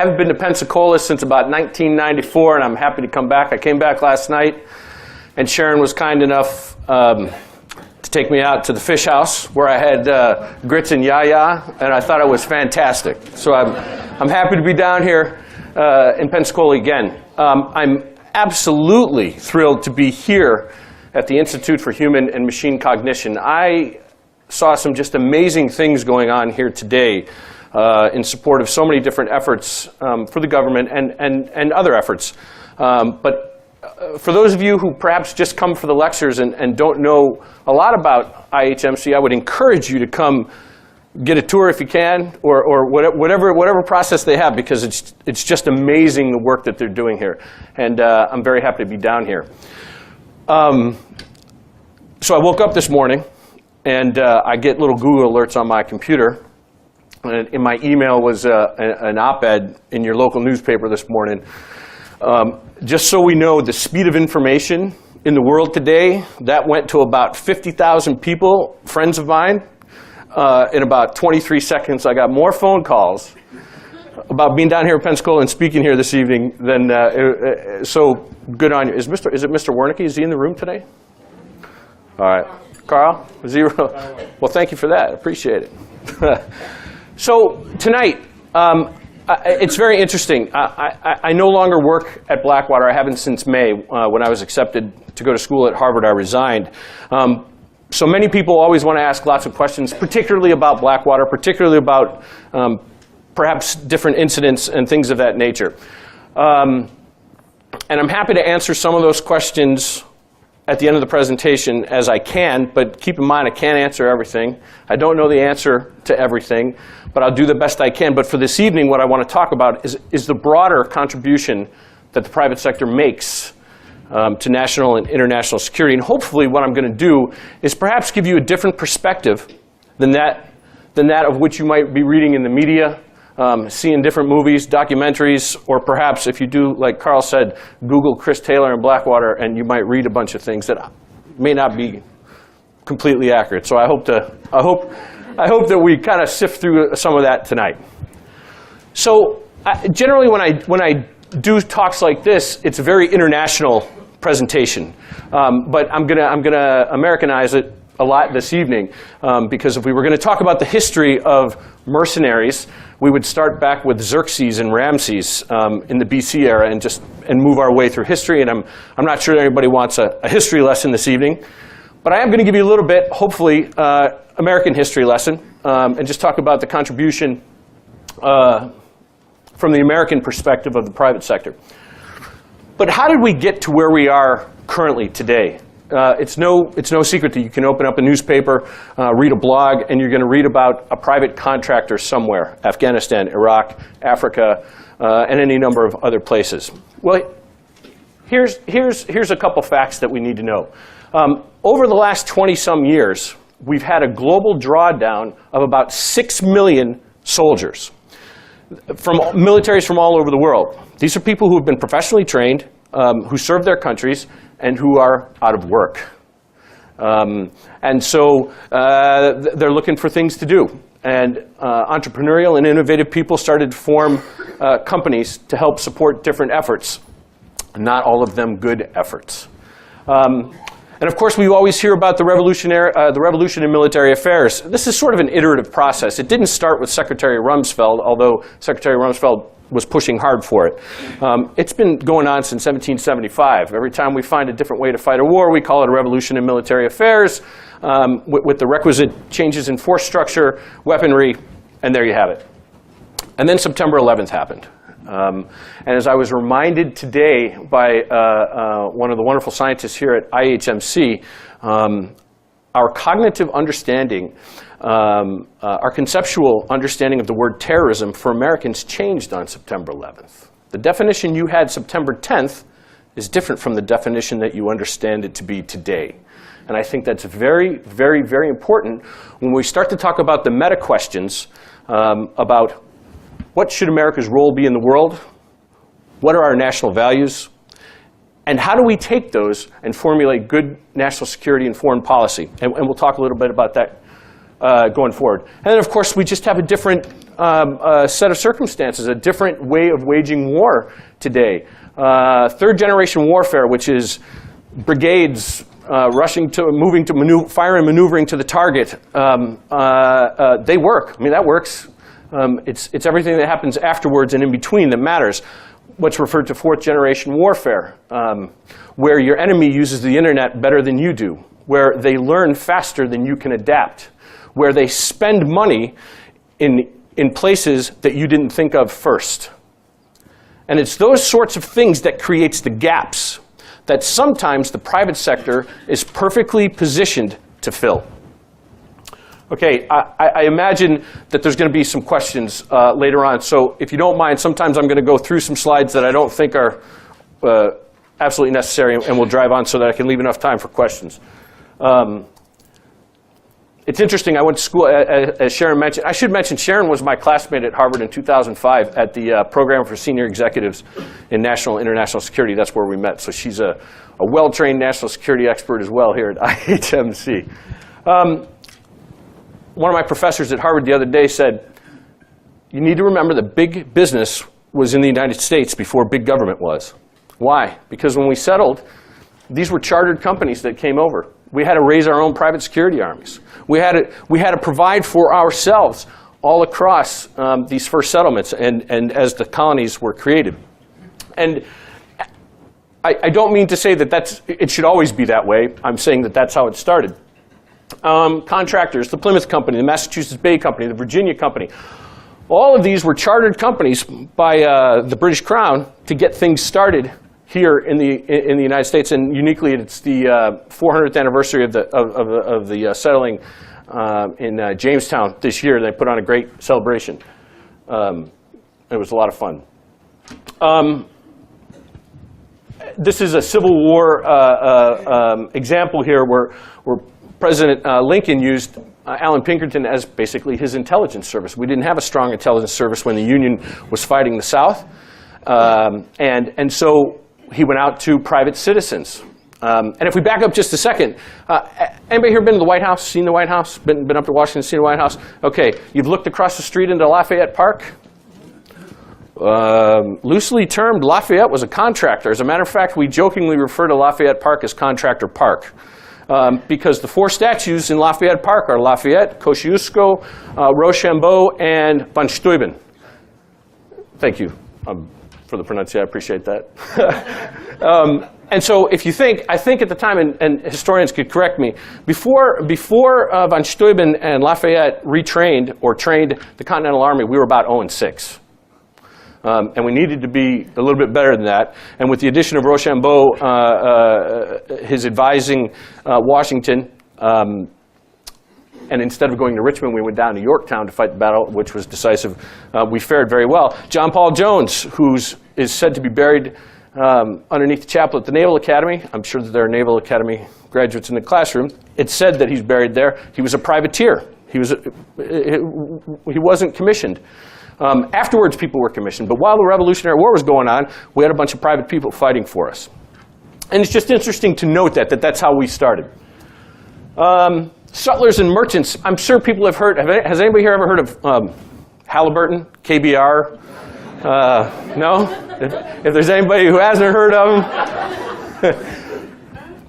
haven't been to Pensacola since about 1994, and I'm happy to come back. I came back last night, and Sharon was kind enough to take me out to the fish house where I had grits and yaya, and I thought it was fantastic. So I'm happy to be down here in Pensacola again. I'm absolutely thrilled to be here at the Institute for Human and Machine Cognition. I saw some just amazing things going on here today in support of so many different efforts for the government and other efforts. But for those of you who perhaps just come for the lectures and don't know a lot about IHMC, I would encourage you to come get a tour if you can, or whatever process they have, because it's just amazing the work that they're doing here. And I'm very happy to be down here. So I woke up this morning, and I get little Google alerts on my computer. And in my email was an op-ed in your local newspaper this morning. Just so we know, the speed of information in the world today, that went to about 50,000 people, friends of mine. In about 23 seconds, I got more phone calls about being down here in Pensacola and speaking here this evening than, so good on you. Is it Mr. Wernicke? Is he in the room today? All right. Carl? Well, thank you for that. I appreciate it. So tonight, it's very interesting. I no longer work at Blackwater. I haven't since May. When I was accepted to go to school at Harvard, I resigned. So many people always want to ask lots of questions, particularly about Blackwater, particularly about perhaps different incidents and things of that nature. And I'm happy to answer some of those questions at the end of the presentation as I can, but keep in mind I can't answer everything. I don't know the answer to everything, but I'll do the best I can. But for this evening, what I want to talk about is the broader contribution that the private sector makes to national and international security. And hopefully what I'm going to do is perhaps give you a different perspective than that of which you might be reading in the media, seeing different movies, documentaries, or perhaps if you do, like Carl said, Google Chris Taylor and Blackwater, and you might read a bunch of things that may not be completely accurate. So I hope that we kind of sift through some of that tonight. So generally when I do talks like this, it's a very international presentation, but I'm gonna Americanize it a lot this evening, because if we were going to talk about the history of mercenaries, we would start back with Xerxes and Ramses in the BC era and move our way through history. And I'm not sure anybody wants a history lesson this evening, but I am going to give you a little bit, hopefully, American history lesson, and just talk about the contribution from the American perspective of the private sector. But how did we get to where we are currently today? It's no secret that you can open up a newspaper, read a blog, and you're going to read about a private contractor somewhere, Afghanistan, Iraq, Africa, and any number of other places. Well, here's a couple facts that we need to know. Over the last 20-some years, we've had a global drawdown of about 6 million soldiers from militaries from all over the world. These are people who have been professionally trained, who serve their countries, and who are out of work. And so they're looking for things to do. And entrepreneurial and innovative people started to form companies to help support different efforts, not all of them good efforts. And of course, we always hear about the revolution in military affairs. This is sort of an iterative process. It didn't start with Secretary Rumsfeld, although Secretary Rumsfeld was pushing hard for it. It's been going on since 1775. Every time we find a different way to fight a war, we call it a revolution in military affairs, with the requisite changes in force structure, weaponry, and there you have it. And then September 11th happened. And as I was reminded today by one of the wonderful scientists here at IHMC, our cognitive understanding, our conceptual understanding of the word terrorism for Americans changed on September 11th. The definition you had September 10th is different from the definition that you understand it to be today. And I think that's very, very, very important when we start to talk about the meta questions about what should America's role be in the world, what are our national values, and how do we take those and formulate good national security and foreign policy. And we'll talk a little bit about that going forward. And then, of course, we just have a different set of circumstances, a different way of waging war today. Third generation warfare, which is brigades moving to fire and maneuvering to the target. They work. I mean, that works. It's everything that happens afterwards and in between that matters. What's referred to fourth generation warfare, where your enemy uses the internet better than you do, where they learn faster than you can adapt, where they spend money in places that you didn't think of first. And it's those sorts of things that creates the gaps that sometimes the private sector is perfectly positioned to fill. Okay, I imagine that there's going to be some questions later on. So if you don't mind, sometimes I'm going to go through some slides that I don't think are absolutely necessary, and we'll drive on so that I can leave enough time for questions. It's interesting, I went to school, as Sharon mentioned. I should mention, Sharon was my classmate at Harvard in 2005 at the Program for Senior Executives in National and International Security. That's where we met. So she's a well-trained national security expert as well here at IHMC. One of my professors at Harvard the other day said, you need to remember that big business was in the United States before big government was. Why? Because when we settled, these were chartered companies that came over. We had to raise our own private security armies. We had to provide for ourselves all across these first settlements and as the colonies were created. And I don't mean to say that it should always be that way. I'm saying that that's how it started. Contractors, the Plymouth Company, the Massachusetts Bay Company, the Virginia Company, all of these were chartered companies by the British Crown to get things started here in the United States, and uniquely, it's the 400th anniversary of the settling in Jamestown this year. They put on a great celebration. It was a lot of fun. This is a Civil War example here where President Lincoln used Alan Pinkerton as basically his intelligence service. We didn't have a strong intelligence service when the Union was fighting the South, and so he went out to private citizens. And if we back up just a second, anybody here been to the White House, seen the White House, been up to Washington, seen the White House? Okay, you've looked across the street into Lafayette Park? Loosely termed, Lafayette was a contractor. As a matter of fact, we jokingly refer to Lafayette Park as Contractor Park. Because the four statues in Lafayette Park are Lafayette, Kosciuszko, Rochambeau, and von Steuben. Thank you for the pronunciation. I appreciate that. And so if you think, I think at the time, and historians could correct me, before von Steuben and Lafayette retrained or trained the Continental Army, we were about 0-6. And we needed to be a little bit better than that. And with the addition of Rochambeau, his advising Washington, and instead of going to Richmond, we went down to Yorktown to fight the battle, which was decisive. We fared very well. John Paul Jones, who is said to be buried underneath the chapel at the Naval Academy. I'm sure that there are Naval Academy graduates in the classroom. It's said that he's buried there. He was a privateer. He wasn't commissioned. Afterwards, people were commissioned, but while the Revolutionary War was going on, we had a bunch of private people fighting for us. And it's just interesting to note that's how we started. Sutlers and merchants, I'm sure people have heard, has anybody here ever heard of Halliburton, KBR? No? If there's anybody who hasn't heard of them.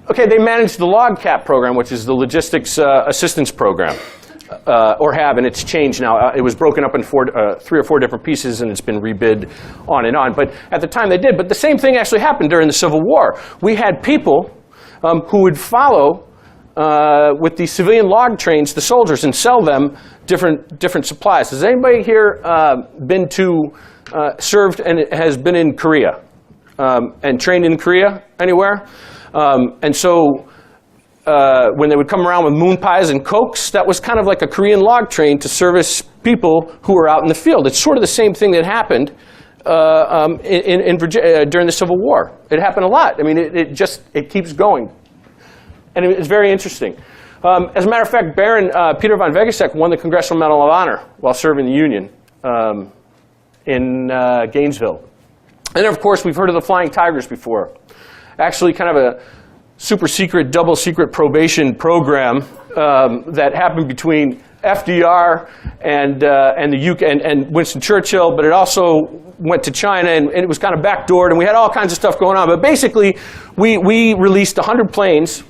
Okay, they manage the log cap program, which is the logistics assistance program. Or have, and it's changed now. It was broken up in 3 or 4 different pieces, and it's been rebid on and on. But at the time they did. But the same thing actually happened during the Civil War. We had people who would follow with the civilian log trains, the soldiers, and sell them different supplies. Has anybody here been to, served and has been in Korea and trained in Korea anywhere? And so when they would come around with moon pies and cokes, that was kind of like a Korean log train to service people who were out in the field. It's sort of the same thing that happened in Virginia during the Civil War. It happened a lot. I mean, it keeps going. And it's very interesting. As a matter of fact, Baron Peter von Wegesek won the Congressional Medal of Honor while serving the Union in Gainesville. And then, of course, we've heard of the Flying Tigers before. Actually, kind of a super secret, double secret probation program that happened between FDR and the UK and Winston Churchill, but it also went to China, and it was kind of backdoored, and we had all kinds of stuff going on. But basically, we released 100 planes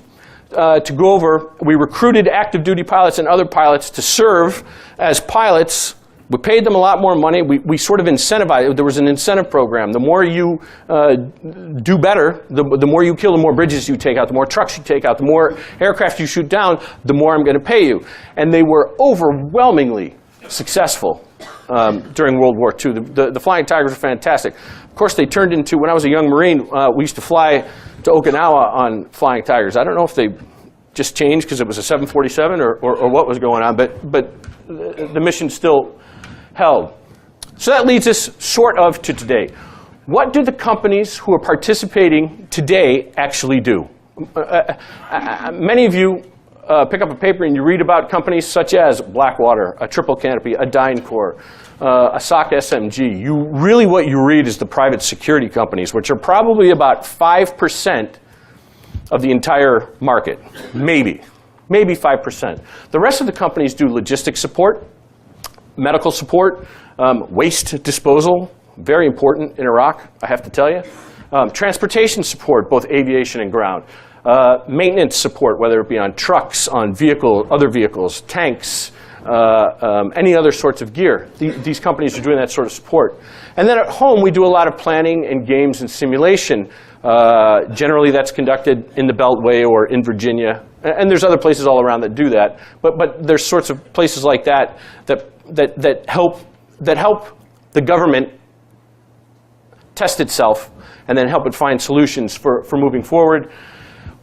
to go over. We recruited active duty pilots and other pilots to serve as pilots. We paid them a lot more money. We sort of incentivized. There was an incentive program. The more you do better, the more you kill, the more bridges you take out, the more trucks you take out, the more aircraft you shoot down, the more I'm going to pay you. And they were overwhelmingly successful during World War II. The Flying Tigers were fantastic. Of course, they turned into, when I was a young Marine, we used to fly to Okinawa on Flying Tigers. I don't know if they just changed because it was a 747 or what was going on, but the mission still held. So that leads us sort of to today. What do the companies who are participating today actually do? Many of you pick up a paper and you read about companies such as Blackwater, a Triple Canopy, a DynCorp, a SOC SMG. What you read is the private security companies, which are probably about 5% of the entire market, maybe 5%. The rest of the companies do logistics support, medical support, waste disposal, very important in Iraq, I have to tell you. Transportation support, both aviation and ground. Maintenance support, whether it be on trucks, on other vehicles, tanks, any other sorts of gear. These companies are doing that sort of support. And then at home, we do a lot of planning and games and simulation. Generally, that's conducted in the Beltway or in Virginia. And there's other places all around that do that. But there's sorts of places like that help the government test itself and then help it find solutions for moving forward.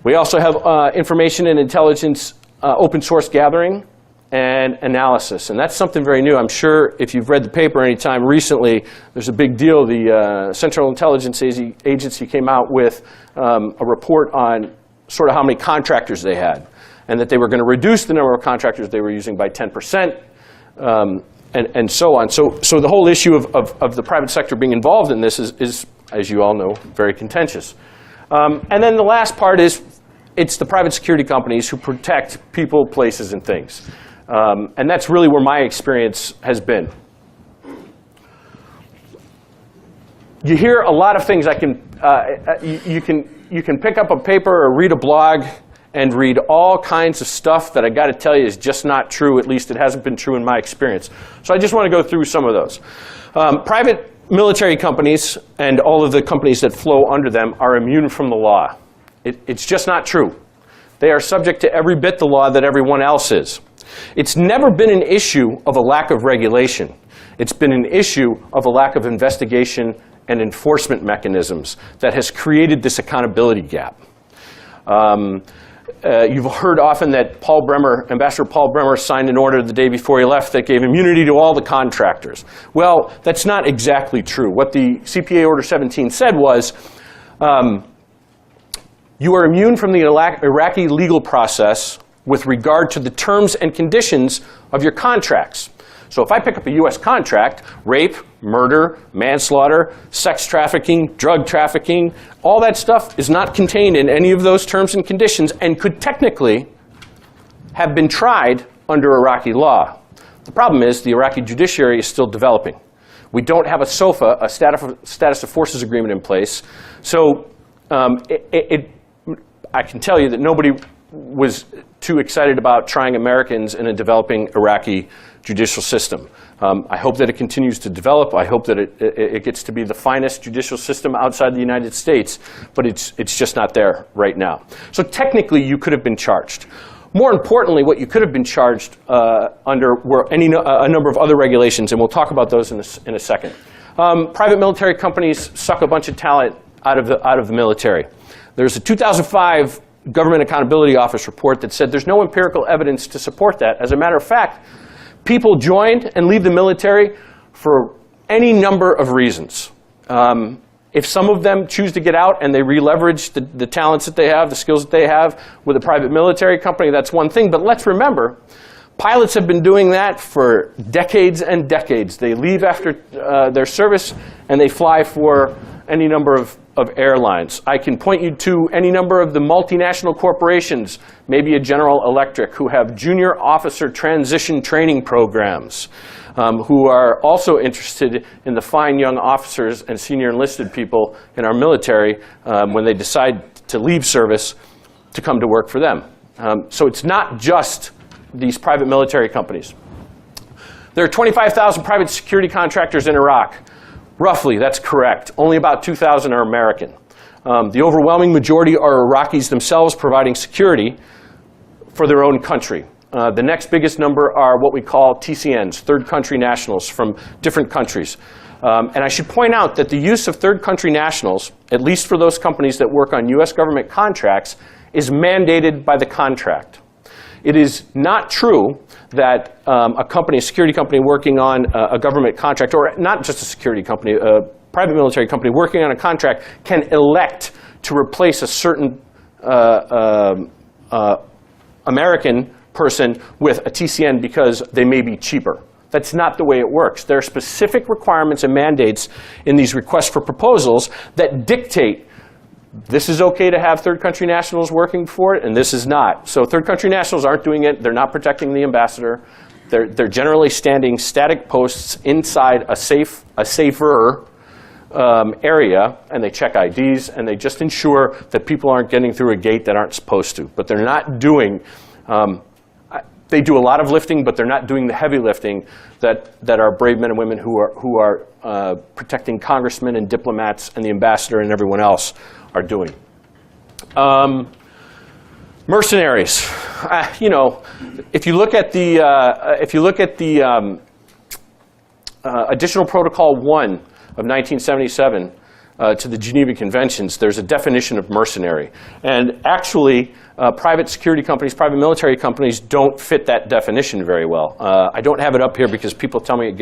We also have information and intelligence open source gathering and analysis. And that's something very new. I'm sure if you've read the paper anytime recently, there's a big deal. The Central Intelligence Agency came out with a report on sort of how many contractors they had, and that they were going to reduce the number of contractors they were using by 10%, and so on. So the whole issue of the private sector being involved in this is, as you all know, very contentious. And then the last part is, it's the private security companies who protect people, places, and things. And that's really where my experience has been. You hear a lot of things. You can pick up a paper or read a blog and read all kinds of stuff that I got to tell you is just not true. At least it hasn't been true in my experience. So I just want to go through some of those. Private military companies and all of the companies that flow under them are immune from the law. It's just not true. They are subject to every bit the law that everyone else is. It's never been an issue of a lack of regulation. It's been an issue of a lack of investigation and enforcement mechanisms that has created this accountability gap. You've heard often that Ambassador Paul Bremer signed an order the day before he left that gave immunity to all the contractors. Well, that's not exactly true. What the CPA Order 17 said was, you are immune from the Iraqi legal process with regard to the terms and conditions of your contracts. So if I pick up a US contract, rape, murder, manslaughter, sex trafficking, drug trafficking, all that stuff is not contained in any of those terms and conditions and could technically have been tried under Iraqi law. The problem is the Iraqi judiciary is still developing. We don't have a SOFA, a status of forces agreement in place. So I can tell you that nobody was too excited about trying Americans in a developing Iraqi judicial system. I hope that it continues to develop. I hope that it gets to be the finest judicial system outside the United States, but it's just not there right now. So technically, you could have been charged. More importantly, what you could have been charged under were a number of other regulations, and we'll talk about those in a second. Private military companies suck a bunch of talent out of the military. There's a 2005 Government Accountability Office report that said there's no empirical evidence to support that. As a matter of fact, people join and leave the military for any number of reasons. If some of them choose to get out and they re-leverage the talents that they have, the skills that they have with a private military company, that's one thing. But let's remember, pilots have been doing that for decades and decades. They leave after their service and they fly for any number of of airlines. I can point you to any number of the multinational corporations, maybe a General Electric, who have junior officer transition training programs, who are also interested in the fine young officers and senior enlisted people in our military when they decide to leave service to come to work for them. So it's not just these private military companies. There are 25,000 private security contractors in Iraq. Roughly, that's correct. Only about 2,000 are American. The overwhelming majority are Iraqis themselves providing security for their own country. The next biggest number are what we call TCNs, third country nationals from different countries. And I should point out that the use of third country nationals, at least for those companies that work on US government contracts, is mandated by the contract. It is not true that a security company working on a government contract, or not just a security company, a private military company working on a contract, can elect to replace a certain American person with a TCN because they may be cheaper. That's not the way it works. There are specific requirements and mandates in these requests for proposals that dictate this is okay to have third country nationals working for it, and this is not. So third country nationals aren't doing it. They're not protecting the ambassador. They're generally standing static posts inside a safer area, and they check IDs, and they just ensure that people aren't getting through a gate that aren't supposed to. But they're not doing, they do a lot of lifting, but they're not doing the heavy lifting that our brave men and women who are protecting congressmen and diplomats and the ambassador and everyone else are doing. Mercenaries. You know, if you look at the Additional Protocol 1 of 1977 to the Geneva Conventions, there's a definition of mercenary. And actually, private security companies, private military companies don't fit that definition very well. I don't have it up here because people tell me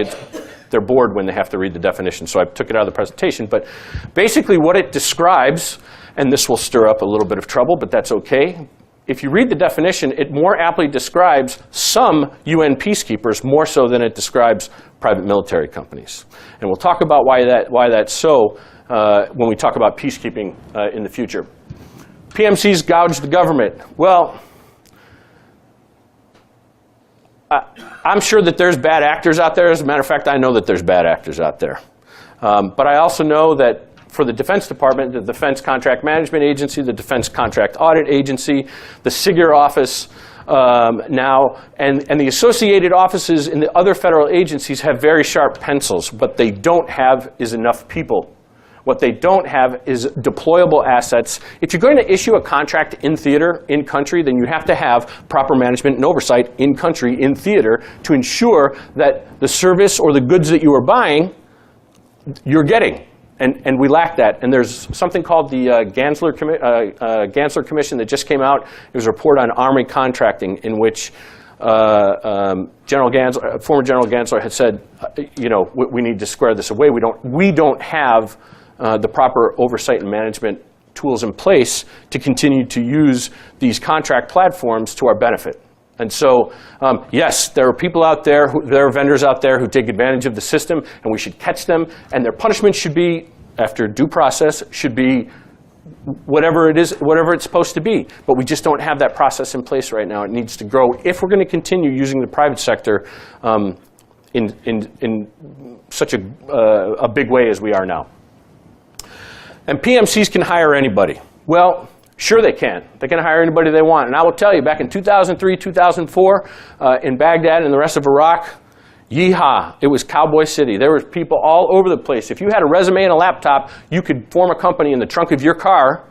they're bored when they have to read the definition, so I took it out of the presentation. But basically what it describes, and this will stir up a little bit of trouble, but that's okay. If you read the definition, it more aptly describes some UN peacekeepers more so than it describes private military companies. And we'll talk about why that's so when we talk about peacekeeping in the future. PMCs gouge the government. Well, I'm sure that there's bad actors out there. As a matter of fact, I know that there's bad actors out there. But I also know that for the Defense Department, the Defense Contract Management Agency, the Defense Contract Audit Agency, the SIGIR office now, and the associated offices in the other federal agencies have very sharp pencils. What they don't have is enough people. What they don't have is deployable assets. If you're going to issue a contract in theater, in country, then you have to have proper management and oversight in country, in theater, to ensure that the service or the goods that you are buying, you're getting. And we lack that. And there's something called the Gansler Commission that just came out. It was a report on Army contracting in which former General Gansler had said, you know, we need to square this away. We don't have the proper oversight and management tools in place to continue to use these contract platforms to our benefit. And so, yes, there are people out there, there are vendors out there who take advantage of the system, and we should catch them, and their punishment should be, after due process, should be whatever it is, whatever it's supposed to be. But we just don't have that process in place right now. It needs to grow if we're going to continue using the private sector in such a big way as we are now. And PMCs can hire anybody. Well, sure they can. They can hire anybody they want. And I will tell you, back in 2003, 2004, in Baghdad and the rest of Iraq, yeehaw, it was Cowboy City. There were people all over the place. If you had a resume and a laptop, you could form a company in the trunk of your car,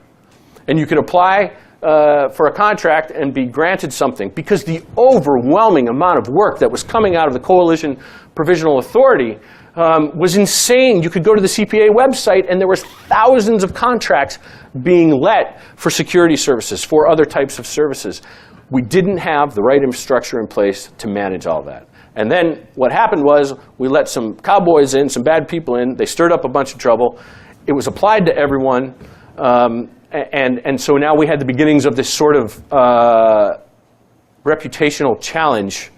and you could apply for a contract and be granted something, because the overwhelming amount of work that was coming out of the Coalition Provisional Authority was insane. You could go to the CPA website, and there was thousands of contracts being let for security services, for other types of services. We didn't have the right infrastructure in place to manage all that. And then what happened was we let some cowboys in, some bad people in. They stirred up a bunch of trouble. It was applied to everyone. And so now we had the beginnings of this sort of reputational challenge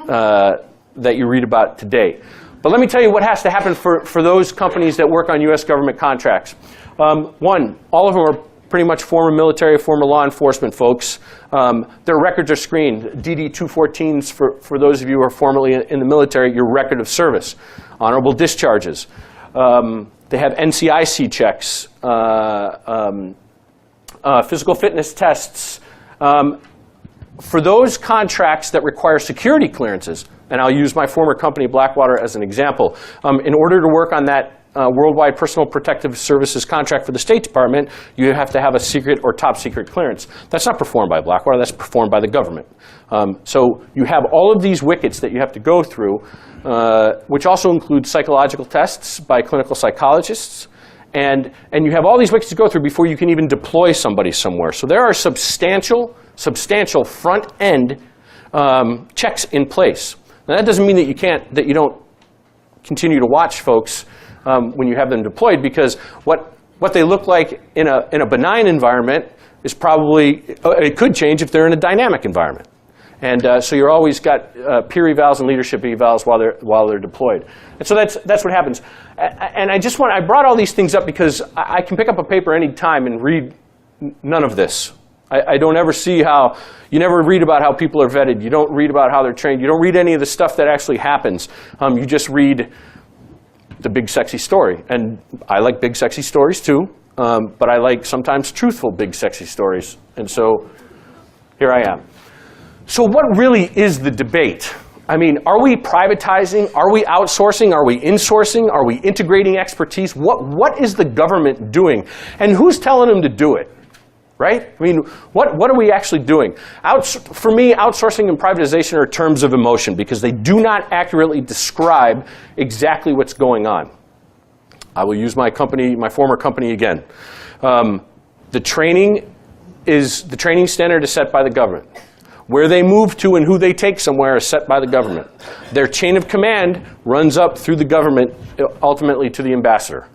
that you read about today. But let me tell you what has to happen for those companies that work on US government contracts. One, all of them are pretty much former military, former law enforcement folks. Their records are screened. DD-214s, for those of you who are formerly in the military, your record of service, honorable discharges. They have NCIC checks, physical fitness tests. For those contracts that require security clearances, and I'll use my former company, Blackwater, as an example, in order to work on that Worldwide Personal Protective Services contract for the State Department, you have to have a secret or top secret clearance. That's not performed by Blackwater, that's performed by the government. So you have all of these wickets that you have to go through, which also include psychological tests by clinical psychologists. And you have all these wickets to go through before you can even deploy somebody somewhere. So there are substantial front-end checks in place. Now that doesn't mean that you don't continue to watch folks when you have them deployed, because what they look like in a benign environment is probably, it could change if they're in a dynamic environment. And so you're always got peer evals and leadership evals while they're deployed. And so that's what happens. And I brought all these things up because I can pick up a paper any time and read none of this. I don't ever see how, you never read about how people are vetted. You don't read about how they're trained. You don't read any of the stuff that actually happens. You just read the big sexy story. And I like big sexy stories too, but I like sometimes truthful big sexy stories. And so here I am. So what really is the debate? I mean, are we privatizing? Are we outsourcing? Are we insourcing? Are we integrating expertise? What is the government doing? And who's telling them to do it? Right? I mean, what are we actually doing? For me, outsourcing and privatization are terms of emotion because they do not accurately describe exactly what's going on. I will use my former company again. The training standard is set by the government. Where they move to and who they take somewhere is set by the government. Their chain of command runs up through the government, ultimately to the ambassador.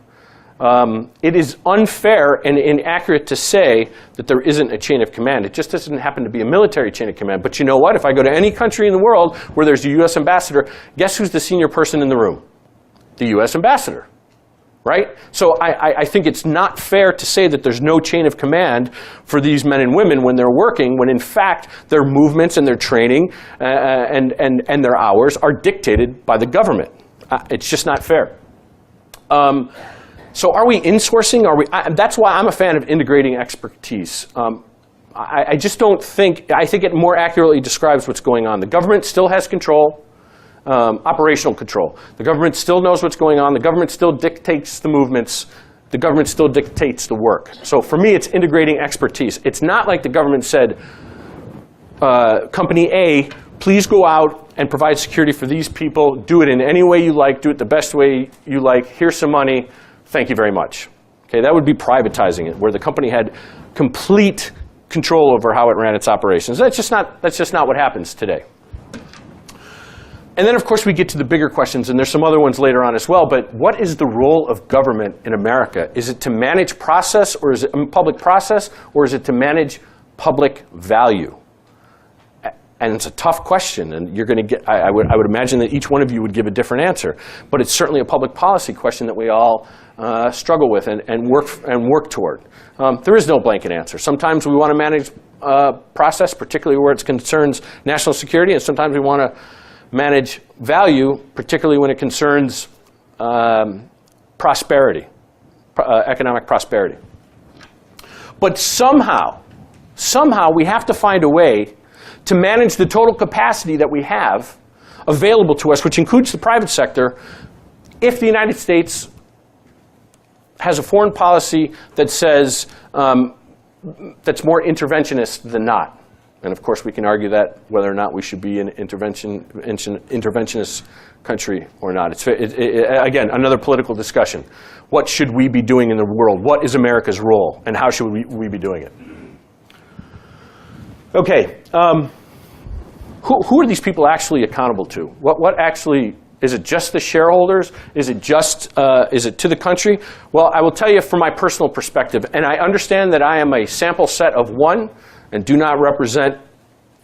It is unfair and inaccurate to say that there isn't a chain of command. It just doesn't happen to be a military chain of command. But you know what? If I go to any country in the world where there's a U.S. ambassador, guess who's the senior person in the room? The U.S. ambassador. Right? So I think it's not fair to say that there's no chain of command for these men and women when they're working, when in fact their movements and their training and their hours are dictated by the government. It's just not fair. So are we insourcing? That's why I'm a fan of integrating expertise. I just don't think, I think it more accurately describes what's going on. The government still has control. Operational control. The government still knows what's going on. The government still dictates the movements. The government still dictates the work. So for me, it's integrating expertise. It's not like the government said, Company A, please go out and provide security for these people. Do it in any way you like. Do it the best way you like. Here's some money. Thank you very much. Okay, that would be privatizing it, where the company had complete control over how it ran its operations. That's just not what happens today. And then, of course, we get to the bigger questions, and there's some other ones later on as well, but what is the role of government in America? Is it to manage process, or is it public process, or is it to manage public value? And it's a tough question, and you're going to get, I would imagine that each one of you would give a different answer, but it's certainly a public policy question that we all struggle with and work toward. There is no blanket answer. Sometimes we want to manage process, particularly where it concerns national security, and sometimes we want to manage value, particularly when it concerns prosperity, economic prosperity. But somehow we have to find a way to manage the total capacity that we have available to us, which includes the private sector, if the United States has a foreign policy that says that's more interventionist than not. And of course, we can argue that whether or not we should be an interventionist country or not. It's again, another political discussion. What should we be doing in the world? What is America's role? And how should we be doing it? Okay, who are these people actually accountable to? What actually, is it just the shareholders? Is it to the country? Well, I will tell you from my personal perspective, and I understand that I am a sample set of one, and do not represent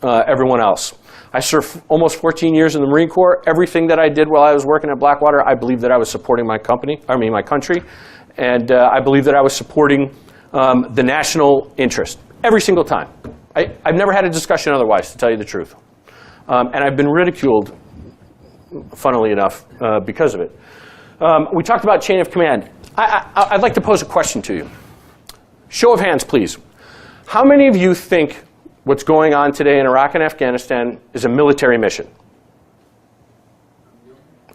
everyone else. I served almost 14 years in the Marine Corps. Everything that I did while I was working at Blackwater, I believe that I was supporting my country. and I believe that I was supporting the national interest every single time. I've never had a discussion otherwise, to tell you the truth. And I've been ridiculed, funnily enough, because of it. We talked about chain of command. I'd like to pose a question to you. Show of hands, please. How many of you think what's going on today in Iraq and Afghanistan is a military mission?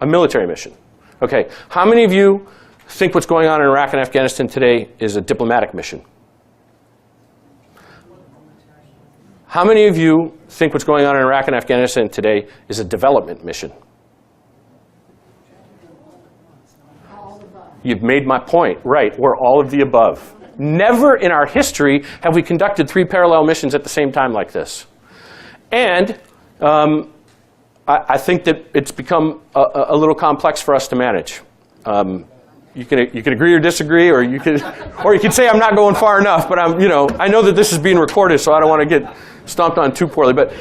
A military mission. Okay. How many of you think what's going on in Iraq and Afghanistan today is a diplomatic mission? How many of you think what's going on in Iraq and Afghanistan today is a development mission? You've made my point. Right, we're all of the above. Never in our history have we conducted 3 parallel missions at the same time like this. And I think that it's become a little complex for us to manage. You can agree or disagree, or you could say I'm not going far enough. But I know that this is being recorded, so I don't want to get stomped on too poorly. But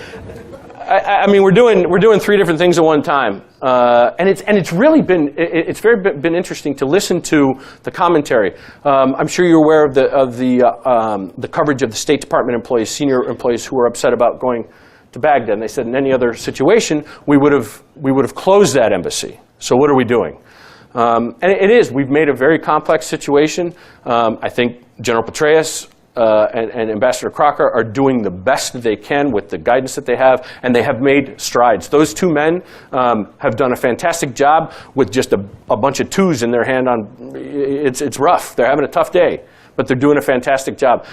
I mean, we're doing 3 different things at one time, and it's really been been interesting to listen to the commentary. I'm sure you're aware of the coverage of the State Department employees, senior employees who were upset about going to Baghdad. And they said in any other situation we would have closed that embassy. So what are we doing? And we've made a very complex situation. I think General Petraeus and Ambassador Crocker are doing the best that they can with the guidance that they have, and they have made strides. Those 2 men have done a fantastic job with just a bunch of 2s in their hand. It's rough. They're having a tough day, but they're doing a fantastic job.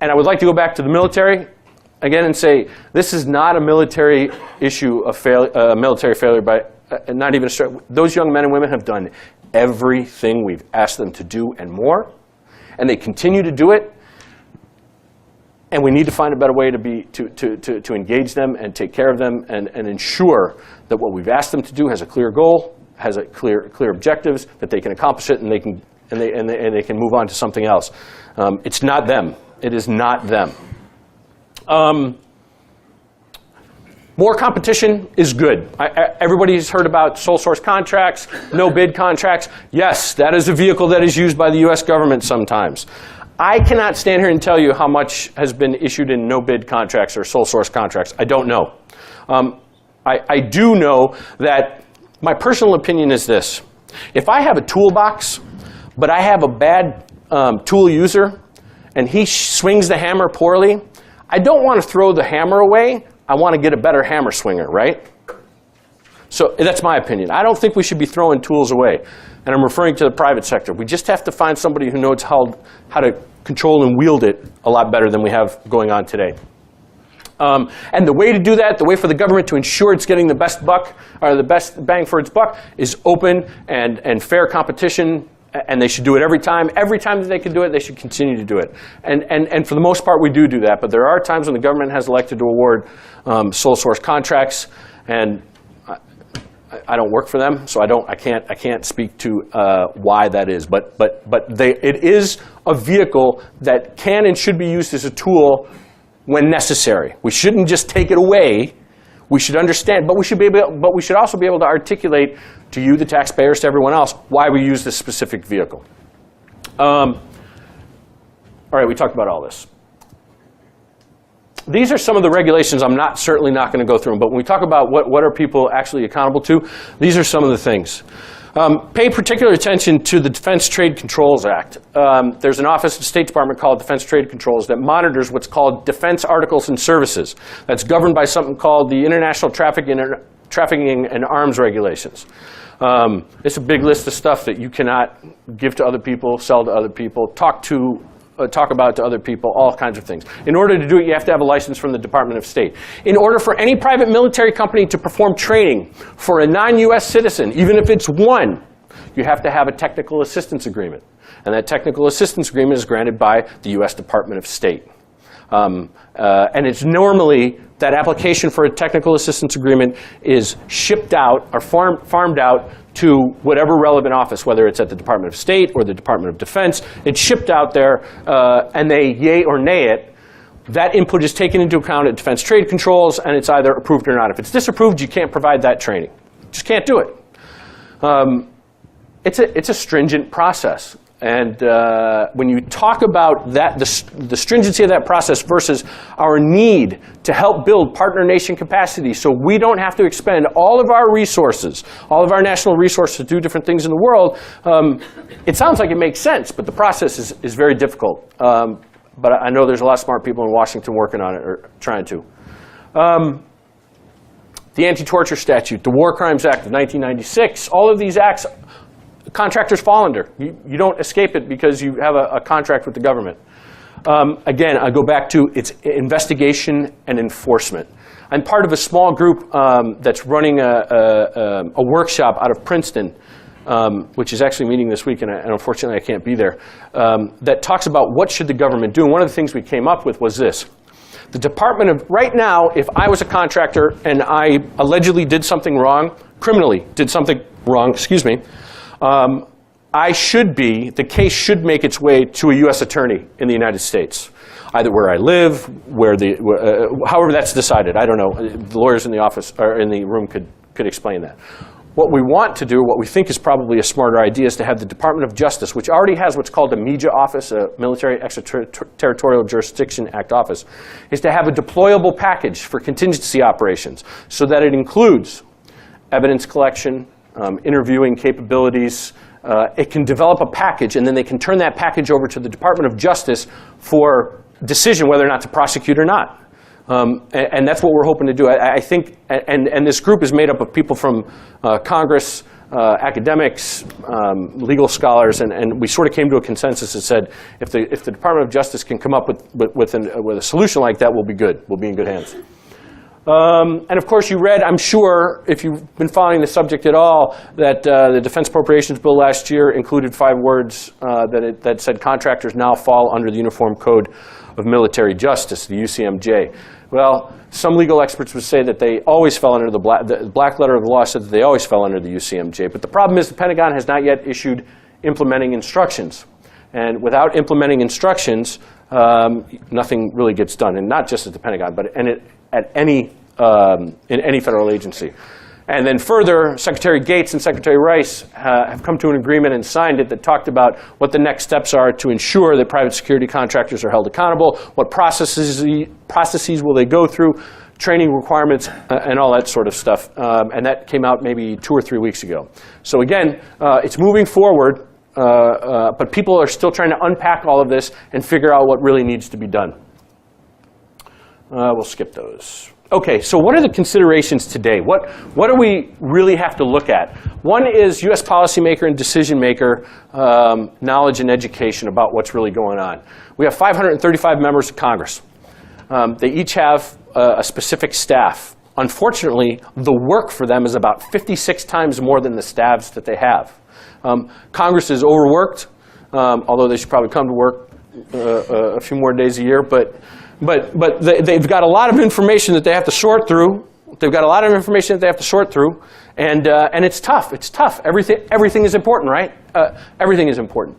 And I would like to go back to the military again and say this is not a military issue of military failure by not even those young men and women have done everything we've asked them to do and more, and they continue to do it. And we need to find a better way to engage them and take care of them and ensure that what we've asked them to do has a clear goal, has a clear objectives, that they can accomplish it, and they can move on to something else. It's not them. It is not them. More competition is good. Everybody's heard about sole source contracts, no bid contracts. Yes, that is a vehicle that is used by the U.S. government sometimes. I cannot stand here and tell you how much has been issued in no-bid contracts or sole source contracts. I don't know. I do know that my personal opinion is this. If I have a toolbox, but I have a bad tool user, and he swings the hammer poorly, I don't want to throw the hammer away. I want to get a better hammer swinger, right? So that's my opinion. I don't think we should be throwing tools away. And I'm referring to the private sector. We just have to find somebody who knows how to control and wield it a lot better than we have going on today. And the way to do that, the way for the government to ensure it's getting the best buck, or the best bang for its buck, is open and fair competition. And they should do it every time. Every time that they can do it, they should continue to do it. And for the most part, we do that. But there are times when the government has elected to award sole source contracts, and I don't work for them, so I can't speak to why that is. But it is a vehicle that can and should be used as a tool when necessary. We shouldn't just take it away. We should understand, but we should also be able to articulate to you, the taxpayers, to everyone else, why we use this specific vehicle. All right, we talked about all this. These are some of the regulations. I'm certainly not going to go through them, but when we talk about what are people actually accountable to, these are some of the things. Pay particular attention to the Defense Trade Controls Act. There's an office at the State Department called Defense Trade Controls that monitors what's called defense articles and services. That's governed by something called the International Trafficking and Arms Regulations. It's a big list of stuff that you cannot give to other people, sell to other people, talk about to other people, all kinds of things. In order to do it, you have to have a license from the Department of State. In order for any private military company to perform training for a non-U.S. citizen, even if it's one, you have to have a technical assistance agreement. And that technical assistance agreement is granted by the U.S. Department of State. And it's normally, that application for a technical assistance agreement is shipped out or farmed out to whatever relevant office, whether it's at the Department of State or the Department of Defense. It's shipped out there, and they yay or nay it. That input is taken into account at Defense Trade Controls, and it's either approved or not. If it's disapproved, you can't provide that training. Just can't do it. It's a stringent process. And when you talk about that, the stringency of that process versus our need to help build partner nation capacity so we don't have to expend all of our resources, all of our national resources to do different things in the world, it sounds like it makes sense, but the process is very difficult. But I know there's a lot of smart people in Washington working on it, or trying to. The Anti-Torture Statute, the War Crimes Act of 1996, all of these acts, contractors fall under. You don't escape it because you have a contract with the government. Again, I go back to its investigation and enforcement. I'm part of a small group that's running a workshop out of Princeton, which is actually meeting this week, and unfortunately I can't be there, that talks about what should the government do. And one of the things we came up with was this. The Department of, right now, if I was a contractor and I allegedly did something wrong, criminally did something wrong, excuse me, the case should make its way to a U.S. attorney in the United States, either where I live, however that's decided. I don't know. The lawyers in the office or in the room could explain that. What we want to do, what we think is probably a smarter idea, is to have the Department of Justice, which already has what's called a MIJA office, a Military Extraterritorial Jurisdiction Act office, is to have a deployable package for contingency operations so that it includes evidence collection, interviewing capabilities. It can develop a package, and then they can turn that package over to the Department of Justice for decision whether or not to prosecute or not. And that's what we're hoping to do. I think, and this group is made up of people from Congress, academics, legal scholars, and we sort of came to a consensus that said, if the Department of Justice can come up with a solution like that, we'll be good. We'll be in good hands. And of course, you read, I'm sure, if you've been following the subject at all, that the Defense Appropriations Bill last year included 5 words that said contractors now fall under the Uniform Code of Military Justice, the UCMJ. Well, some legal experts would say that they always fell under the black letter of the law said that they always fell under the UCMJ. But the problem is the Pentagon has not yet issued implementing instructions. And without implementing instructions, nothing really gets done. And not just at the Pentagon, but in any federal agency. And then further, Secretary Gates and Secretary Rice have come to an agreement and signed it that talked about what the next steps are to ensure that private security contractors are held accountable, what processes will they go through, training requirements, and all that sort of stuff. And that came out maybe 2 or 3 weeks ago. So again, it's moving forward, but people are still trying to unpack all of this and figure out what really needs to be done. We'll skip those. Okay, so what are the considerations today? What do we really have to look at? One is U.S. policymaker and decision maker knowledge and education about what's really going on. We have 535 members of Congress. They each have a specific staff. Unfortunately, the work for them is about 56 times more than the staffs that they have. Congress is overworked, although they should probably come to work a few more days a year, but they've got a lot of information that they have to sort through. They've got a lot of information that they have to sort through, and it's tough. It's tough. Everything is important, right? Everything is important.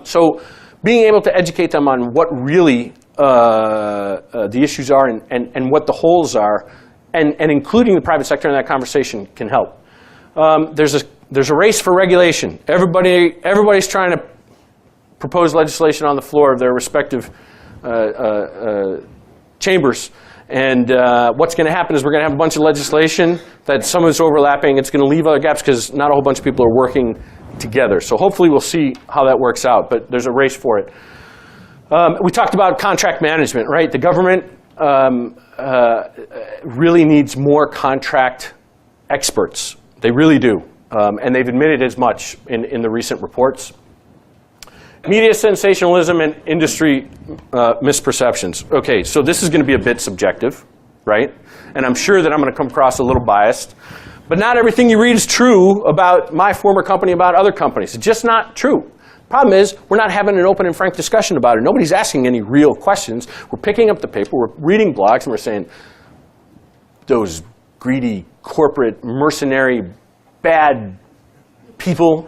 So being able to educate them on what really the issues are and what the holes are, and including the private sector in that conversation can help. There's a race for regulation. Everybody's trying to propose legislation on the floor of their respective chambers, and what's going to happen is we're going to have a bunch of legislation that some of it's overlapping. It's going to leave other gaps because not a whole bunch of people are working together. So hopefully we'll see how that works out, but there's a race for it. We talked about contract management, right? The government really needs more contract experts. They really do, and they've admitted as much in the recent reports. Media sensationalism and industry misperceptions. Okay, so this is going to be a bit subjective, right? And I'm sure that I'm going to come across a little biased. But not everything you read is true about my former company, about other companies. It's just not true. Problem is, we're not having an open and frank discussion about it. Nobody's asking any real questions. We're picking up the paper, we're reading blogs, and we're saying, those greedy, corporate, mercenary, bad people,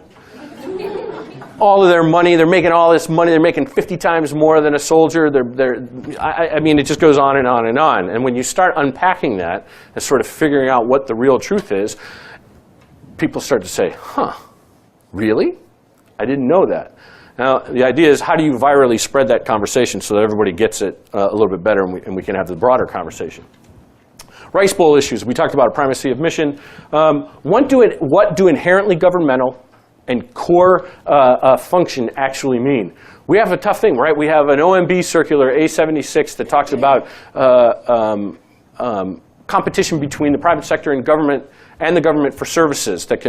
all of their money, they're making all this money, they're making 50 times more than a soldier. I mean, it just goes on and on and on. And when you start unpacking that and sort of figuring out what the real truth is, people start to say, huh, really? I didn't know that. Now, the idea is how do you virally spread that conversation so that everybody gets it a little bit better and we can have the broader conversation. Rice Bowl issues. We talked about primacy of mission. What do inherently governmental and core function actually mean? We have a tough thing, right? We have an OMB circular, A76, that talks about competition between the private sector and the government for services that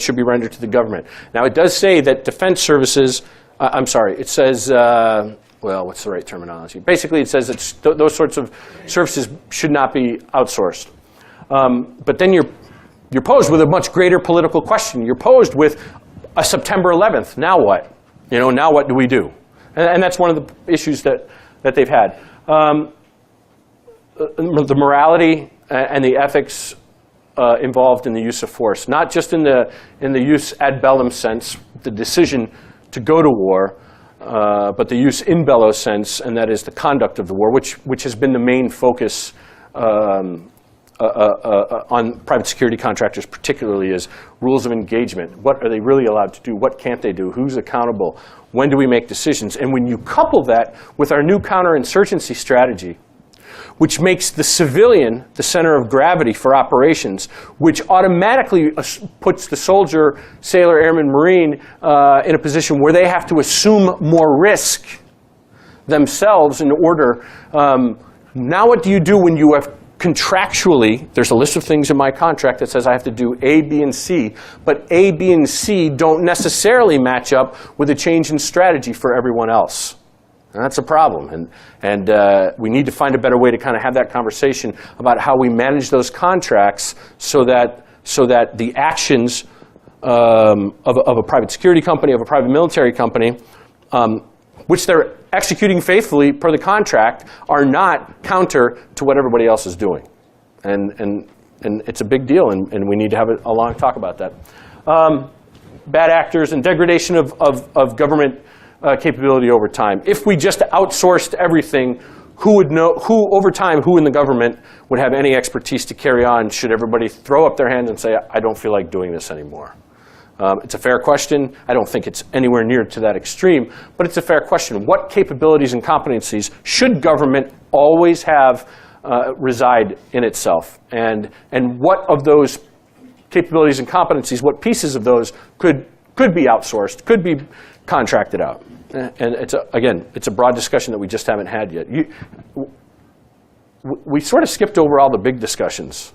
should be rendered to the government. Now, it does say that defense services, it says, well, what's the right terminology? Basically, it says that those sorts of services should not be outsourced. But then you're posed with a much greater political question. You're posed with a September 11th. Now what? Now what do we do? And that's one of the issues that they've had. The morality and the ethics involved in the use of force, not just in the use ad bellum sense, the decision to go to war, but the use in bello sense, and that is the conduct of the war, which has been the main focus on private security contractors particularly, is rules of engagement. What are they really allowed to do? What can't they do? Who's accountable? When do we make decisions? And when you couple that with our new counterinsurgency strategy, which makes the civilian the center of gravity for operations, which automatically puts the soldier, sailor, airman, marine in a position where they have to assume more risk themselves in order. Now what do you do when you have contractually, there's a list of things in my contract that says I have to do A, B, and C, but A, B, and C don't necessarily match up with a change in strategy for everyone else. And that's a problem, and we need to find a better way to kind of have that conversation about how we manage those contracts so that the actions of a private security company, of a private military company, which they're executing faithfully per the contract, are not counter to what everybody else is doing. And it's a big deal, and we need to have a long talk about that. Bad actors and degradation of government capability over time. If we just outsourced everything, who in the government would have any expertise to carry on should everybody throw up their hands and say, I don't feel like doing this anymore? It's a fair question. I don't think it's anywhere near to that extreme, but it's a fair question. What capabilities and competencies should government always have reside in itself? And what of those capabilities and competencies, what pieces of those could be outsourced, could be contracted out? And it's a broad discussion that we just haven't had yet. We sort of skipped over all the big discussions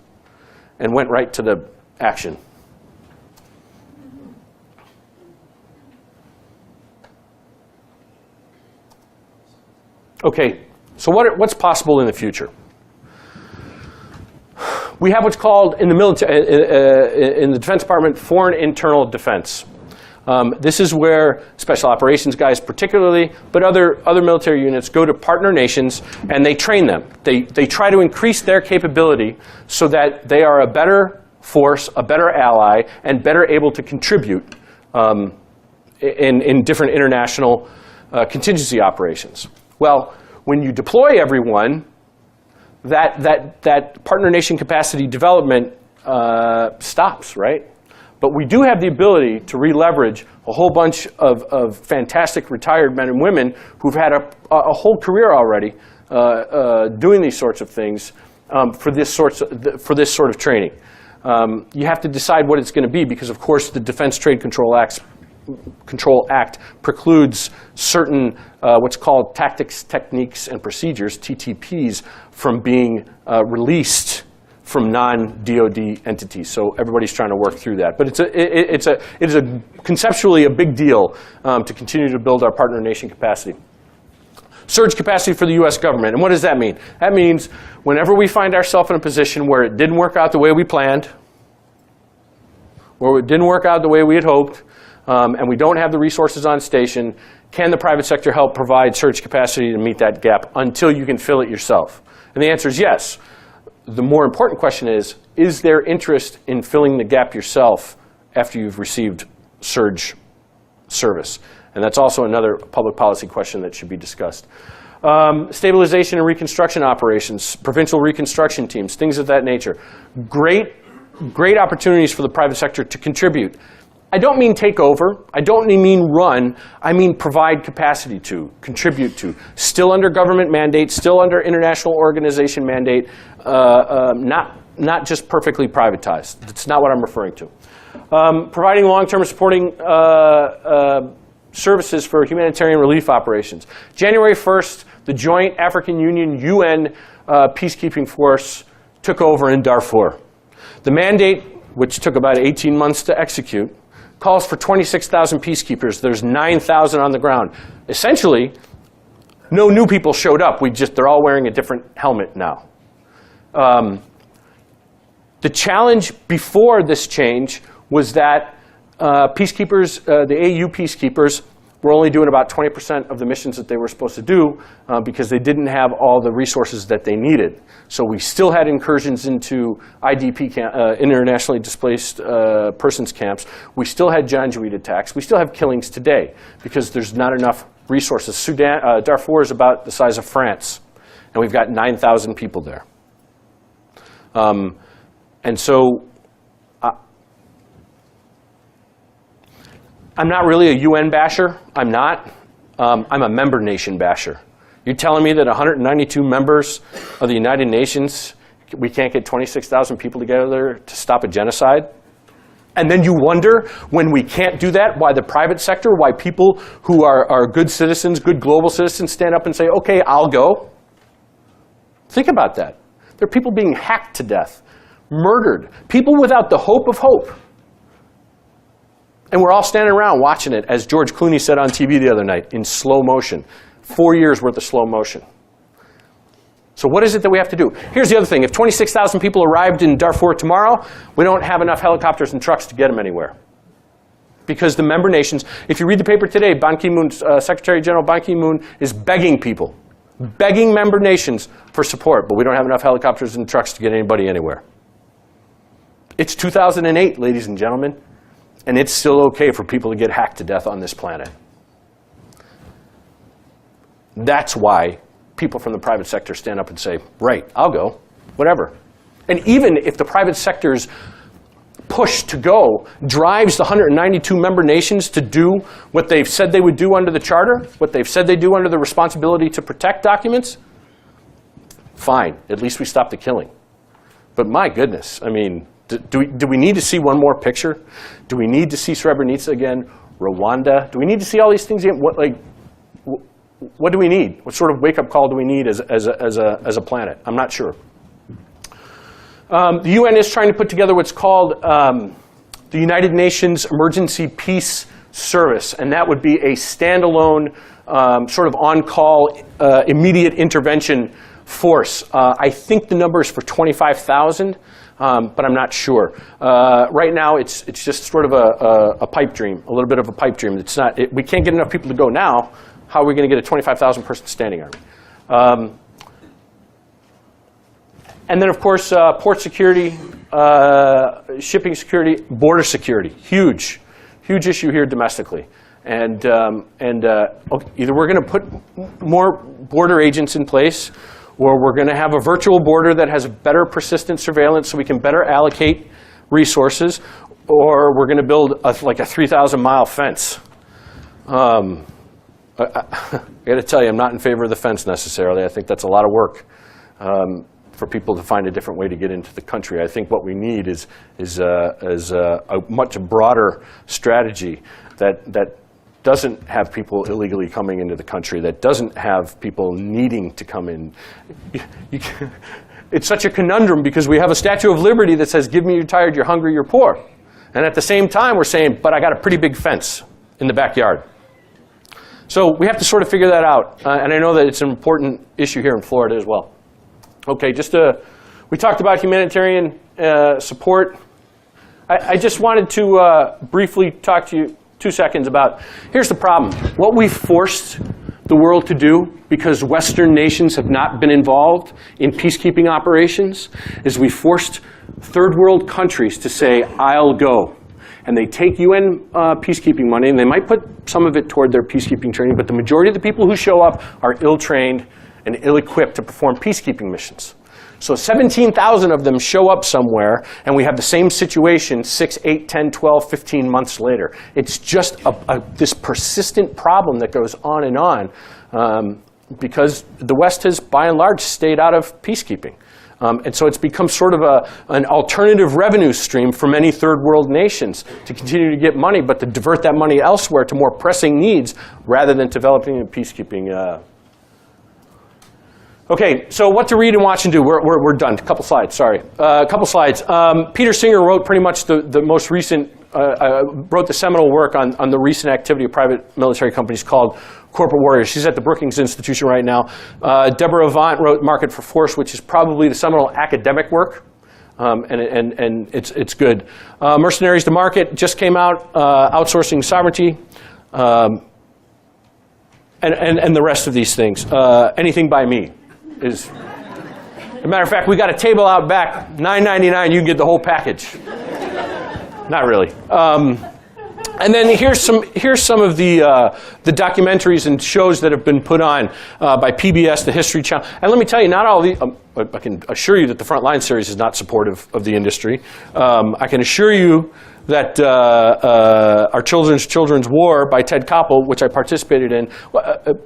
and went right to the action. Okay, so what's possible in the future? We have what's called in the military, in the Defense Department, foreign internal defense. This is where special operations guys particularly, but other military units go to partner nations and they train them. They try to increase their capability so that they are a better force, a better ally, and better able to contribute in different international contingency operations. Well, when you deploy everyone, that partner nation capacity development stops, right? But we do have the ability to re-leverage a whole bunch of fantastic retired men and women who've had a whole career already doing these sorts of things for this sort of training. You have to decide what it's going to be because, of course, the Defense Trade Control Act precludes certain what's called tactics, techniques, and procedures, TTPs, from being released from non-DoD entities. So everybody's trying to work through that. But it is conceptually a big deal to continue to build our partner nation capacity. Surge capacity for the U.S. government. And what does that mean? That means whenever we find ourselves in a position where it didn't work out the way we planned, or it didn't work out the way we had hoped, and we don't have the resources on station, can the private sector help provide surge capacity to meet that gap until you can fill it yourself? And the answer is yes. The more important question is there interest in filling the gap yourself after you've received surge service? And that's also another public policy question that should be discussed. Stabilization and reconstruction operations, provincial reconstruction teams, things of that nature. Great opportunities for the private sector to contribute. I don't mean take over. I don't mean run. I mean provide capacity to, contribute to. Still under government mandate, still under international organization mandate, not just perfectly privatized. That's not what I'm referring to. Providing long-term supporting services for humanitarian relief operations. January 1st, the Joint African Union-UN peacekeeping force took over in Darfur. The mandate, which took about 18 months to execute, calls for 26,000 peacekeepers. There's 9,000 on the ground. Essentially, no new people showed up. They're all wearing a different helmet now. The challenge before this change was that peacekeepers, the AU peacekeepers, were only doing about 20% of the missions that they were supposed to do because they didn't have all the resources that they needed. So we still had incursions into IDP internationally displaced persons camps. We still had Janjaweed attacks. We still have killings today because there's not enough resources. Darfur is about the size of France, and we've got 9,000 people there. And so I'm not really a UN basher. I'm not. I'm a member nation basher. You're telling me that 192 members of the United Nations, we can't get 26,000 people together to stop a genocide? And then you wonder, when we can't do that, why the private sector, why people who are good citizens, good global citizens, stand up and say, okay, I'll go. Think about that. There are people being hacked to death, murdered, people without the hope of hope. And we're all standing around watching it, as George Clooney said on TV the other night, in slow motion. 4 years worth of slow motion. So what is it that we have to do? Here's the other thing. If 26,000 people arrived in Darfur tomorrow, we don't have enough helicopters and trucks to get them anywhere. Because the member nations, if you read the paper today, Ban Ki-moon, Secretary General Ban Ki-moon is begging people, begging member nations for support, but we don't have enough helicopters and trucks to get anybody anywhere. It's 2008, ladies and gentlemen. And it's still okay for people to get hacked to death on this planet. That's why people from the private sector stand up and say, right, I'll go, whatever. And even if the private sector's push to go drives the 192 member nations to do what they've said they would do under the Charter, what they've said they do under the responsibility to protect documents, fine, at least we stop the killing. But my goodness, I mean, do we need to see one more picture? Do we need to see Srebrenica again? Rwanda? Do we need to see all these things again? What do we need? What sort of wake-up call do we need as a planet? I'm not sure. The UN is trying to put together what's called the United Nations Emergency Peace Service, and that would be a standalone, sort of on-call, immediate intervention force. I think the number is for 25,000. But I'm not sure. Right now, it's just sort of a pipe dream, a little bit of a pipe dream. It's not. We can't get enough people to go now. How are we going to get a 25,000 person standing army? And then, of course, port security, shipping security, border security. Huge issue here domestically. And either we're going to put more border agents in place, or we're going to have a virtual border that has better persistent surveillance so we can better allocate resources, or we're going to build like a 3,000-mile fence. I got to tell you, I'm not in favor of the fence necessarily. I think that's a lot of work for people to find a different way to get into the country. I think what we need is a much broader strategy that doesn't have people illegally coming into the country, that doesn't have people needing to come in. It's such a conundrum because we have a Statue of Liberty that says, give me you're tired, you're hungry, you're poor. And at the same time, we're saying, but I got a pretty big fence in the backyard. So we have to sort of figure that out. And I know that it's an important issue here in Florida as well. Okay, we talked about humanitarian support. I just wanted to briefly talk to you 2 seconds about, here's the problem. What we forced the world to do, because Western nations have not been involved in peacekeeping operations, is we forced third world countries to say, I'll go. And they take UN peacekeeping money, and they might put some of it toward their peacekeeping training, but the majority of the people who show up are ill-trained and ill-equipped to perform peacekeeping missions. So 17,000 of them show up somewhere, and we have the same situation 6, 8, 10, 12, 15 months later. It's just this persistent problem that goes on, because the West has, by and large, stayed out of peacekeeping. And so it's become sort of an alternative revenue stream for many third world nations to continue to get money, but to divert that money elsewhere to more pressing needs rather than developing a peacekeeping. Okay, so what to read and watch and do. We're done. A couple slides, sorry. A couple slides. Peter Singer wrote pretty much the most recent, wrote the seminal work on the recent activity of private military companies called Corporate Warriors. She's at the Brookings Institution right now. Deborah Avant wrote Market for Force, which is probably the seminal academic work, and it's good. Mercenaries to Market just came out, Outsourcing Sovereignty, and the rest of these things. Anything by me is, as a matter of fact, we got a table out back, $9.99, you can get the whole package. Not really. And then here's some of the documentaries and shows that have been put on by PBS, the History Channel. And let me tell you, not all of these, I can assure you that the Frontline series is not supportive of the industry. I can assure you that our Children's War by Ted Koppel, which I participated in,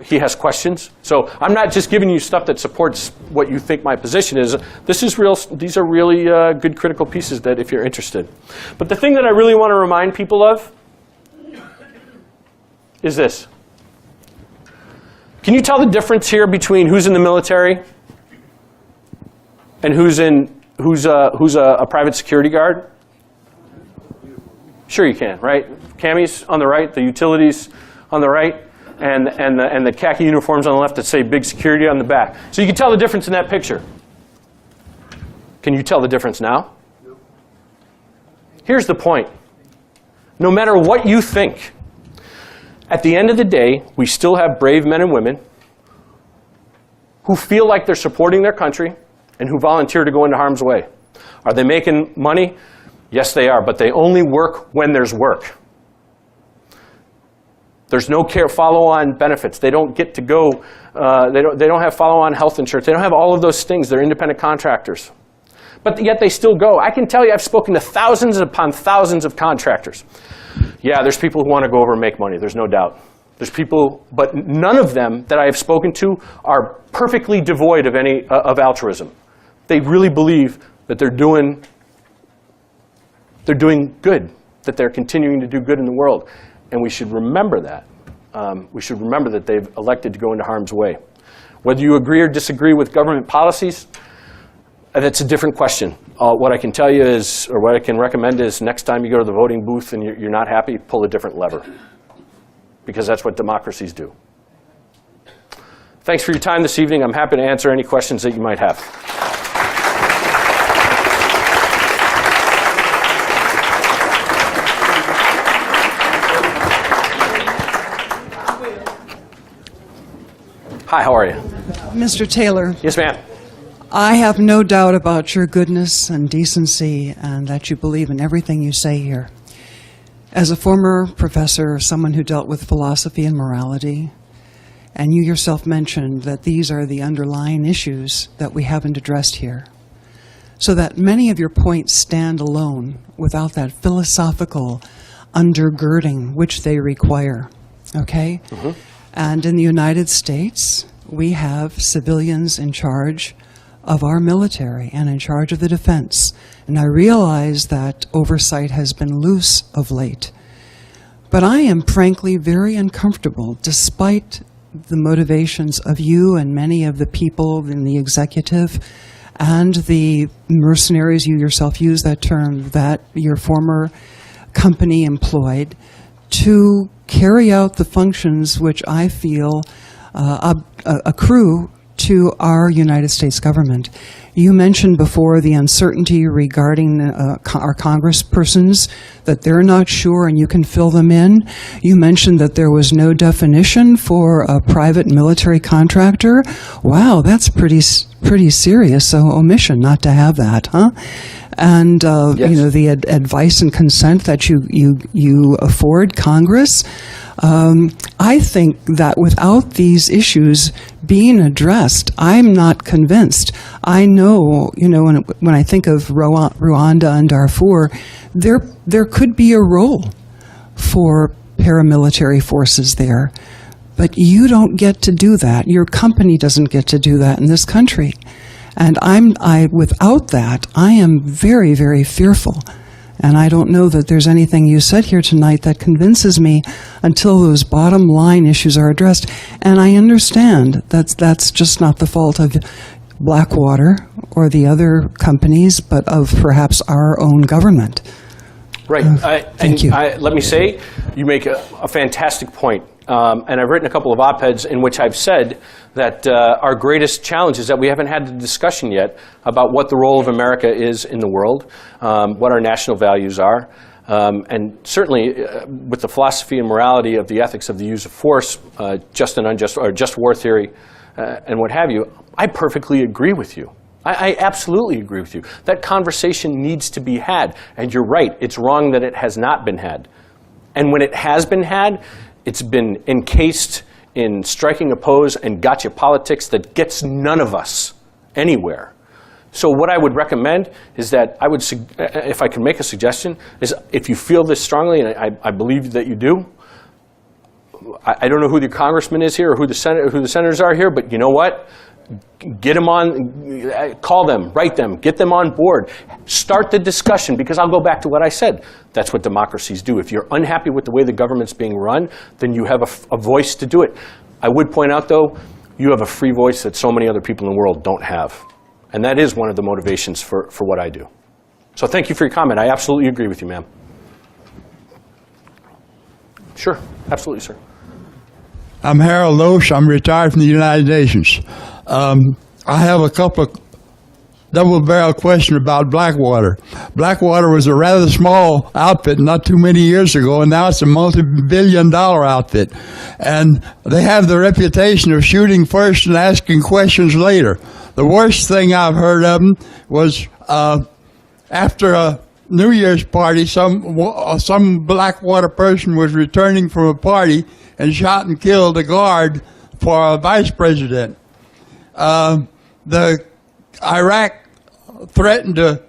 he has questions. So I'm not just giving you stuff that supports what you think my position is. This is real. These are really good critical pieces that if you're interested. But the thing that I really want to remind people of is this. Can you tell the difference here between who's in the military and who's a private security guard? Sure you can, right? Camis on the right, the utilities on the right, and the khaki uniforms on the left that say big security on the back. So you can tell the difference in that picture. Can you tell the difference now? Here's the point. No matter what you think, at the end of the day, we still have brave men and women who feel like they're supporting their country and who volunteer to go into harm's way. Are they making money? Yes, they are, but they only work when there's work. There's no follow-on benefits. They don't get to go. They don't have follow-on health insurance. They don't have all of those things. They're independent contractors. But yet they still go. I can tell you I've spoken to thousands upon thousands of contractors. Yeah, there's people who want to go over and make money. There's no doubt. There's people, but none of them that I have spoken to are perfectly devoid of any of altruism. They really believe that they're doing good, that they're continuing to do good in the world. And we should remember that. We should remember that they've elected to go into harm's way. Whether you agree or disagree with government policies, that's a different question. What I can tell you is, or what I can recommend is, next time you go to the voting booth and you're not happy, pull a different lever. Because that's what democracies do. Thanks for your time this evening. I'm happy to answer any questions that you might have. Hi, how are you? Mr. Taylor. Yes, ma'am. I have no doubt about your goodness and decency and that you believe in everything you say here. As a former professor, someone who dealt with philosophy and morality, and you yourself mentioned that these are the underlying issues that we haven't addressed here, so that many of your points stand alone without that philosophical undergirding which they require, okay? Mm-hmm. And in the United States, we have civilians in charge of our military and in charge of the defense. And I realize that oversight has been loose of late. But I am frankly very uncomfortable, despite the motivations of you and many of the people in the executive and the mercenaries, you yourself use that term, that your former company employed, to carry out the functions which I feel accrue to our United States government. You mentioned before the uncertainty regarding our congresspersons, that they're not sure and you can fill them in. You mentioned that there was no definition for a private military contractor. Wow, that's pretty serious omission not to have that, huh? And yes. You know, the advice and consent that you afford Congress. I think that without these issues being addressed, I'm not convinced. I know know, when I think of Rwanda and Darfur, there could be a role for paramilitary forces there. But you don't get to do that. Your company doesn't get to do that in this country. And without that, I am very, very fearful. And I don't know that there's anything you said here tonight that convinces me until those bottom line issues are addressed. And I understand that's just not the fault of Blackwater or the other companies, but of perhaps our own government. Right. Thank you. Let me say, you make a fantastic point. And I've written a couple of op-eds in which I've said that our greatest challenge is that we haven't had the discussion yet about what the role of America is in the world, what our national values are, and certainly with the philosophy and morality of the ethics of the use of force, just and unjust, or just war theory, and what have you. I perfectly agree with you. I absolutely agree with you. That conversation needs to be had, and you're right. It's wrong that it has not been had. And when it has been had, it's been encased in striking a pose and gotcha politics that gets none of us anywhere. So what I would recommend is that if I can make a suggestion, is if you feel this strongly, and I believe that you do, I don't know who the congressman is here or who the senators are here, but you know what? Get them on, call them, write them, get them on board. Start the discussion, because I'll go back to what I said. That's what democracies do. If you're unhappy with the way the government's being run, then you have a voice to do it. I would point out, though, you have a free voice that so many other people in the world don't have. And that is one of the motivations for what I do. So thank you for your comment. I absolutely agree with you, ma'am. Sure, absolutely, sir. I'm Harold Loesch. I'm retired from the United Nations. I have a couple of double-barrel questions about Blackwater. Blackwater was a rather small outfit not too many years ago, and now it's a multi-billion-dollar outfit. And they have the reputation of shooting first and asking questions later. The worst thing I've heard of them was after a New Year's party, some Blackwater person was returning from a party and shot and killed a guard for a vice president. The Iraq threatened to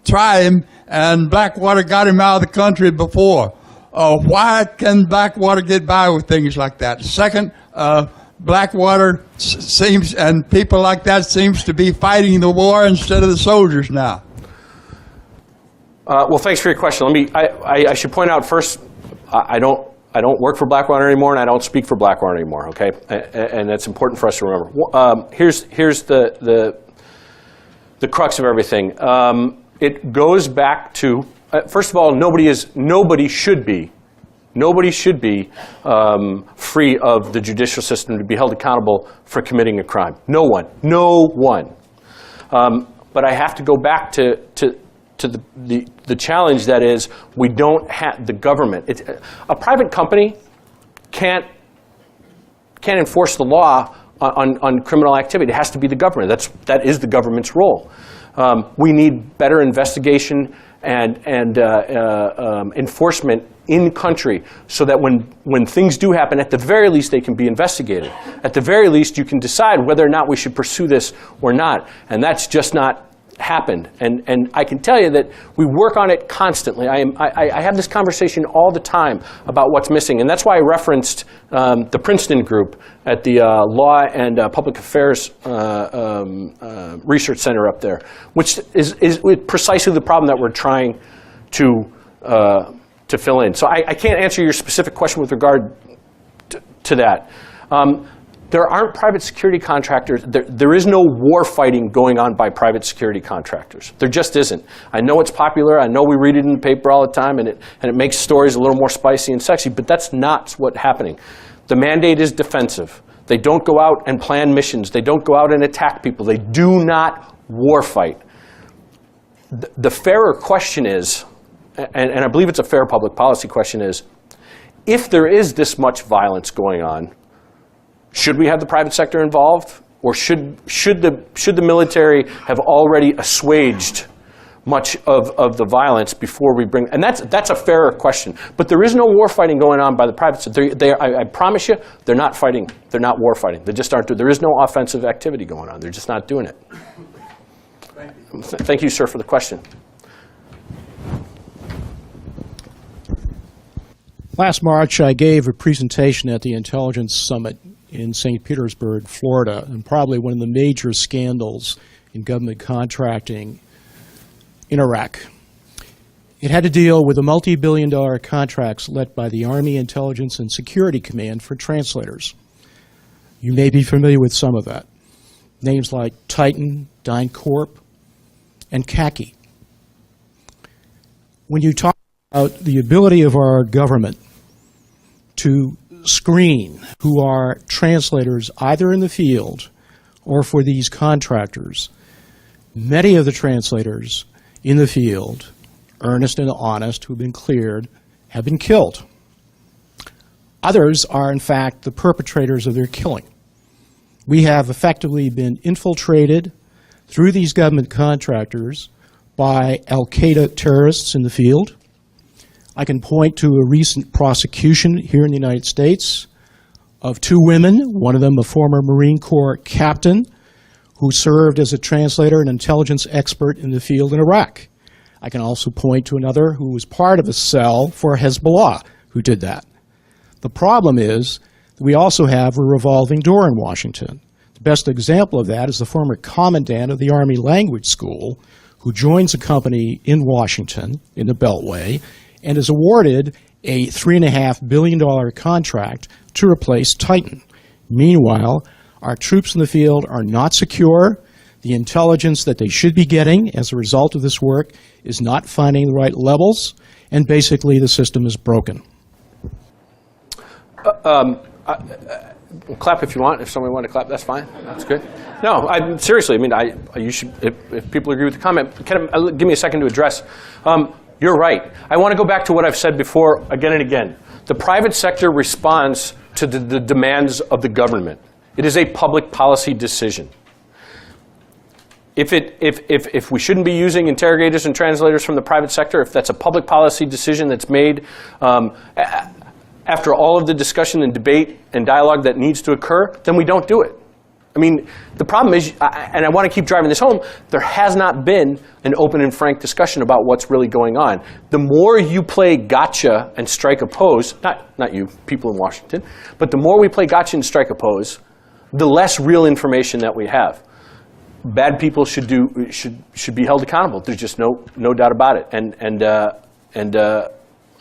try him, and Blackwater got him out of the country before. Why can Blackwater get by with things like that? Second, Blackwater seems, and people like that seems to be fighting the war instead of the soldiers now. Well, thanks for your question. I should point out first, I don't work for Blackwater anymore, and I don't speak for Blackwater anymore. Okay, and that's important for us to remember. Here's the crux of everything. It goes back to first of all, nobody should be free of the judicial system to be held accountable for committing a crime. No one. But I have to go back to the challenge that is, we don't have the government. A private company can't enforce the law on criminal activity. It has to be the government. That is the government's role. We need better investigation and enforcement in country, so that when things do happen, at the very least they can be investigated. At the very least you can decide whether or not we should pursue this or not. And that's just not happened. And I can tell you that we work on it constantly. I have this conversation all the time about what's missing. And that's why I referenced the Princeton group at the Law and Public Affairs Research Center up there, which is precisely the problem that we're trying to fill in. So I can't answer your specific question with regard to that. There aren't private security contractors. There is no war fighting going on by private security contractors. There just isn't. I know it's popular. I know we read it in the paper all the time, and it makes stories a little more spicy and sexy, but that's not what's happening. The mandate is defensive. They don't go out and plan missions. They don't go out and attack people. They do not war fight. The fairer question is, and I believe it's a fair public policy question, is if there is this much violence going on, should we have the private sector involved, or should the military have already assuaged much of the violence before we bring? And that's a fairer question. But there is no war fighting going on by the private sector. I promise you, they're not fighting. They're not war fighting. They just aren't. There is no offensive activity going on. They're just not doing it. Thank you, sir, for the question. Last March, I gave a presentation at the Intelligence Summit in St. Petersburg, Florida, and probably one of the major scandals in government contracting in Iraq. It had to deal with the multi-billion-dollar contracts led by the Army Intelligence and Security Command for translators. You may be familiar with some of that. Names like Titan, DynCorp, and Khaki. When you talk about the ability of our government to screen who are translators either in the field or for these contractors, many of the translators in the field, earnest and honest, who have been cleared, have been killed. Others are, in fact, the perpetrators of their killing. We have effectively been infiltrated through these government contractors by al-Qaeda terrorists in the field. I can point to a recent prosecution here in the United States of two women, one of them a former Marine Corps captain who served as a translator and intelligence expert in the field in Iraq. I can also point to another who was part of a cell for Hezbollah who did that. The problem is that we also have a revolving door in Washington. The best example of that is the former commandant of the Army Language School who joins a company in Washington in the Beltway and is awarded a $3.5 billion contract to replace Titan. Meanwhile, our troops in the field are not secure. The intelligence that they should be getting as a result of this work is not finding the right levels, and basically the system is broken. Clap if you want. If somebody wanted to clap, that's fine. That's good. No, seriously. I mean, you should. If people agree with the comment, give me a second to address. You're right. I want to go back to what I've said before again and again. The private sector responds to the demands of the government. It is a public policy decision. If we shouldn't be using interrogators and translators from the private sector, if that's a public policy decision that's made after all of the discussion and debate and dialogue that needs to occur, then we don't do it. I mean, the problem is, and I want to keep driving this home, there has not been an open and frank discussion about what's really going on. The more you play gotcha and strike a pose, not you, people in Washington, but the more we play gotcha and strike a pose, the less real information that we have. Bad people should be held accountable. There's just no doubt about it. And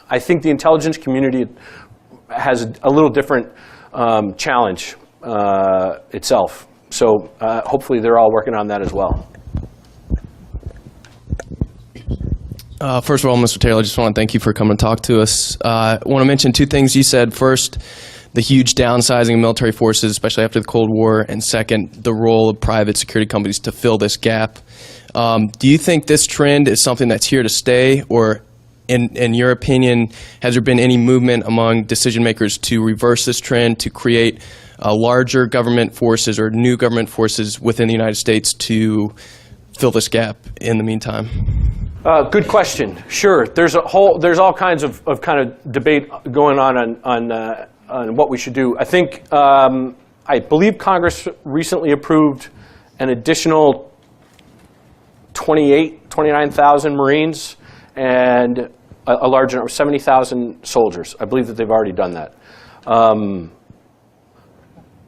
I think the intelligence community has a little different challenge itself. So hopefully they're all working on that as well. First of all, Mr. Taylor, I just want to thank you for coming to talk to us. I want to mention two things you said. First, the huge downsizing of military forces, especially after the Cold War, and second, the role of private security companies to fill this gap. Do you think this trend is something that's here to stay, or in your opinion, has there been any movement among decision makers to reverse this trend, to create larger government forces or new government forces within the United States to fill this gap in the meantime? Good question. Sure. There's all kinds of kind of debate going on what we should do. I think, I believe Congress recently approved an additional 29,000 Marines and a large number, 70,000 soldiers. I believe that they've already done that.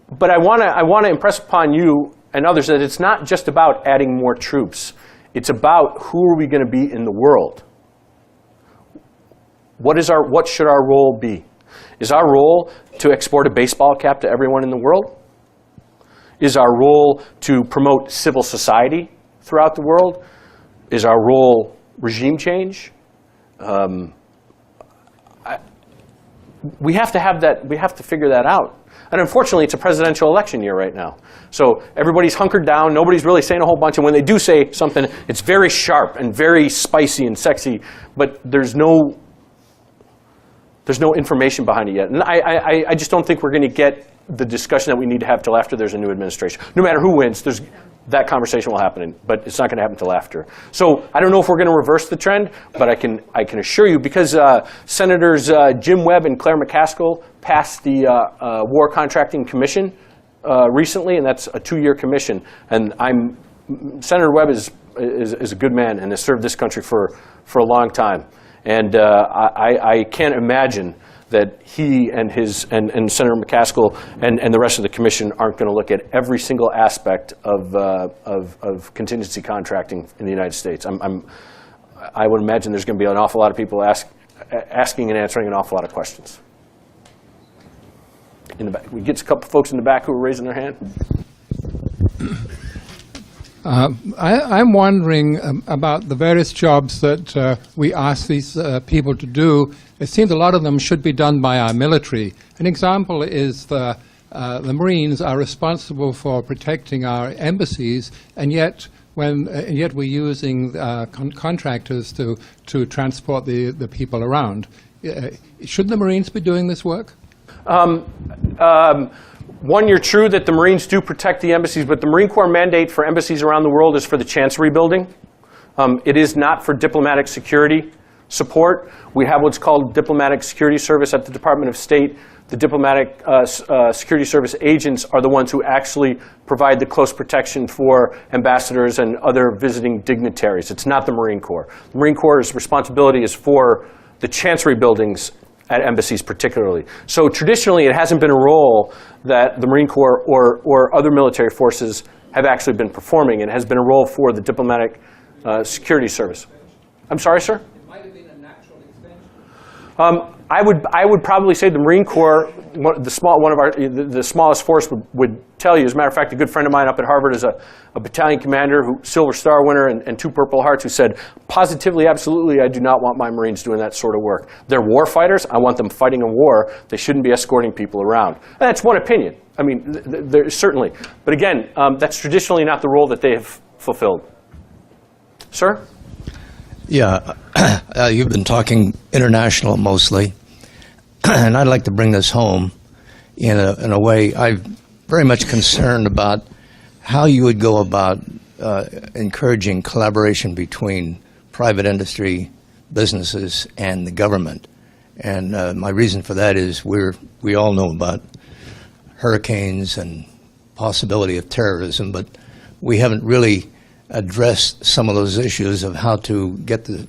But I want to impress upon you and others that it's not just about adding more troops. It's about who are we going to be in the world. What should our role be? Is our role to export a baseball cap to everyone in the world? Is our role to promote civil society throughout the world? Is our role regime change? We have to have that. We have to figure that out. And unfortunately, it's a presidential election year right now. So everybody's hunkered down. Nobody's really saying a whole bunch. And when they do say something, it's very sharp and very spicy and sexy. But there's no information behind it yet. And I just don't think we're going to get the discussion that we need to have till after there's a new administration. No matter who wins, that conversation will happen, but it's not going to happen till after. So I don't know if we're going to reverse the trend, but I can assure you, because Senators Jim Webb and Claire McCaskill passed the War Contracting Commission recently, and that's a 2-year commission. And Senator Webb is is a good man and has served this country for a long time. And I can't imagine that he and Senator McCaskill and the rest of the commission aren't going to look at every single aspect of contingency contracting in the United States. I would imagine there's going to be an awful lot of people asking and answering an awful lot of questions. In the back, we get a couple folks in the back who are raising their hand. I'm wondering about the various jobs that we ask these people to do. It seems a lot of them should be done by our military. An example is the Marines are responsible for protecting our embassies, and yet we're using contractors to transport the people around. Should the Marines be doing this work? One, you're true that the Marines do protect the embassies, but the Marine Corps mandate for embassies around the world is for the Chancery building. It is not for diplomatic security support. We have what's called Diplomatic Security Service at the Department of State. The Diplomatic Security Service agents are the ones who actually provide the close protection for ambassadors and other visiting dignitaries. It's not the Marine Corps. The Marine Corps' responsibility is for the Chancery buildings at embassies particularly. So traditionally, it hasn't been a role that the Marine Corps or other military forces have actually been performing. It has been a role for the Diplomatic Security Service. I'm sorry, sir? It might have been a natural extension. I would probably say the Marine Corps, the smallest force would tell you. As a matter of fact, a good friend of mine up at Harvard is a battalion commander, Silver Star winner and 2 Purple Hearts, who said, positively, absolutely, I do not want my Marines doing that sort of work. They're war fighters. I want them fighting a war. They shouldn't be escorting people around. And that's one opinion. I mean, certainly. But again, that's traditionally not the role that they have fulfilled. Sir? Yeah, you've been talking international mostly, and I'd like to bring this home in a way. I'm very much concerned about how you would go about encouraging collaboration between private industry, businesses, and the government. And my reason for that is we all know about hurricanes and possibility of terrorism, but we haven't really addressed some of those issues of how to get the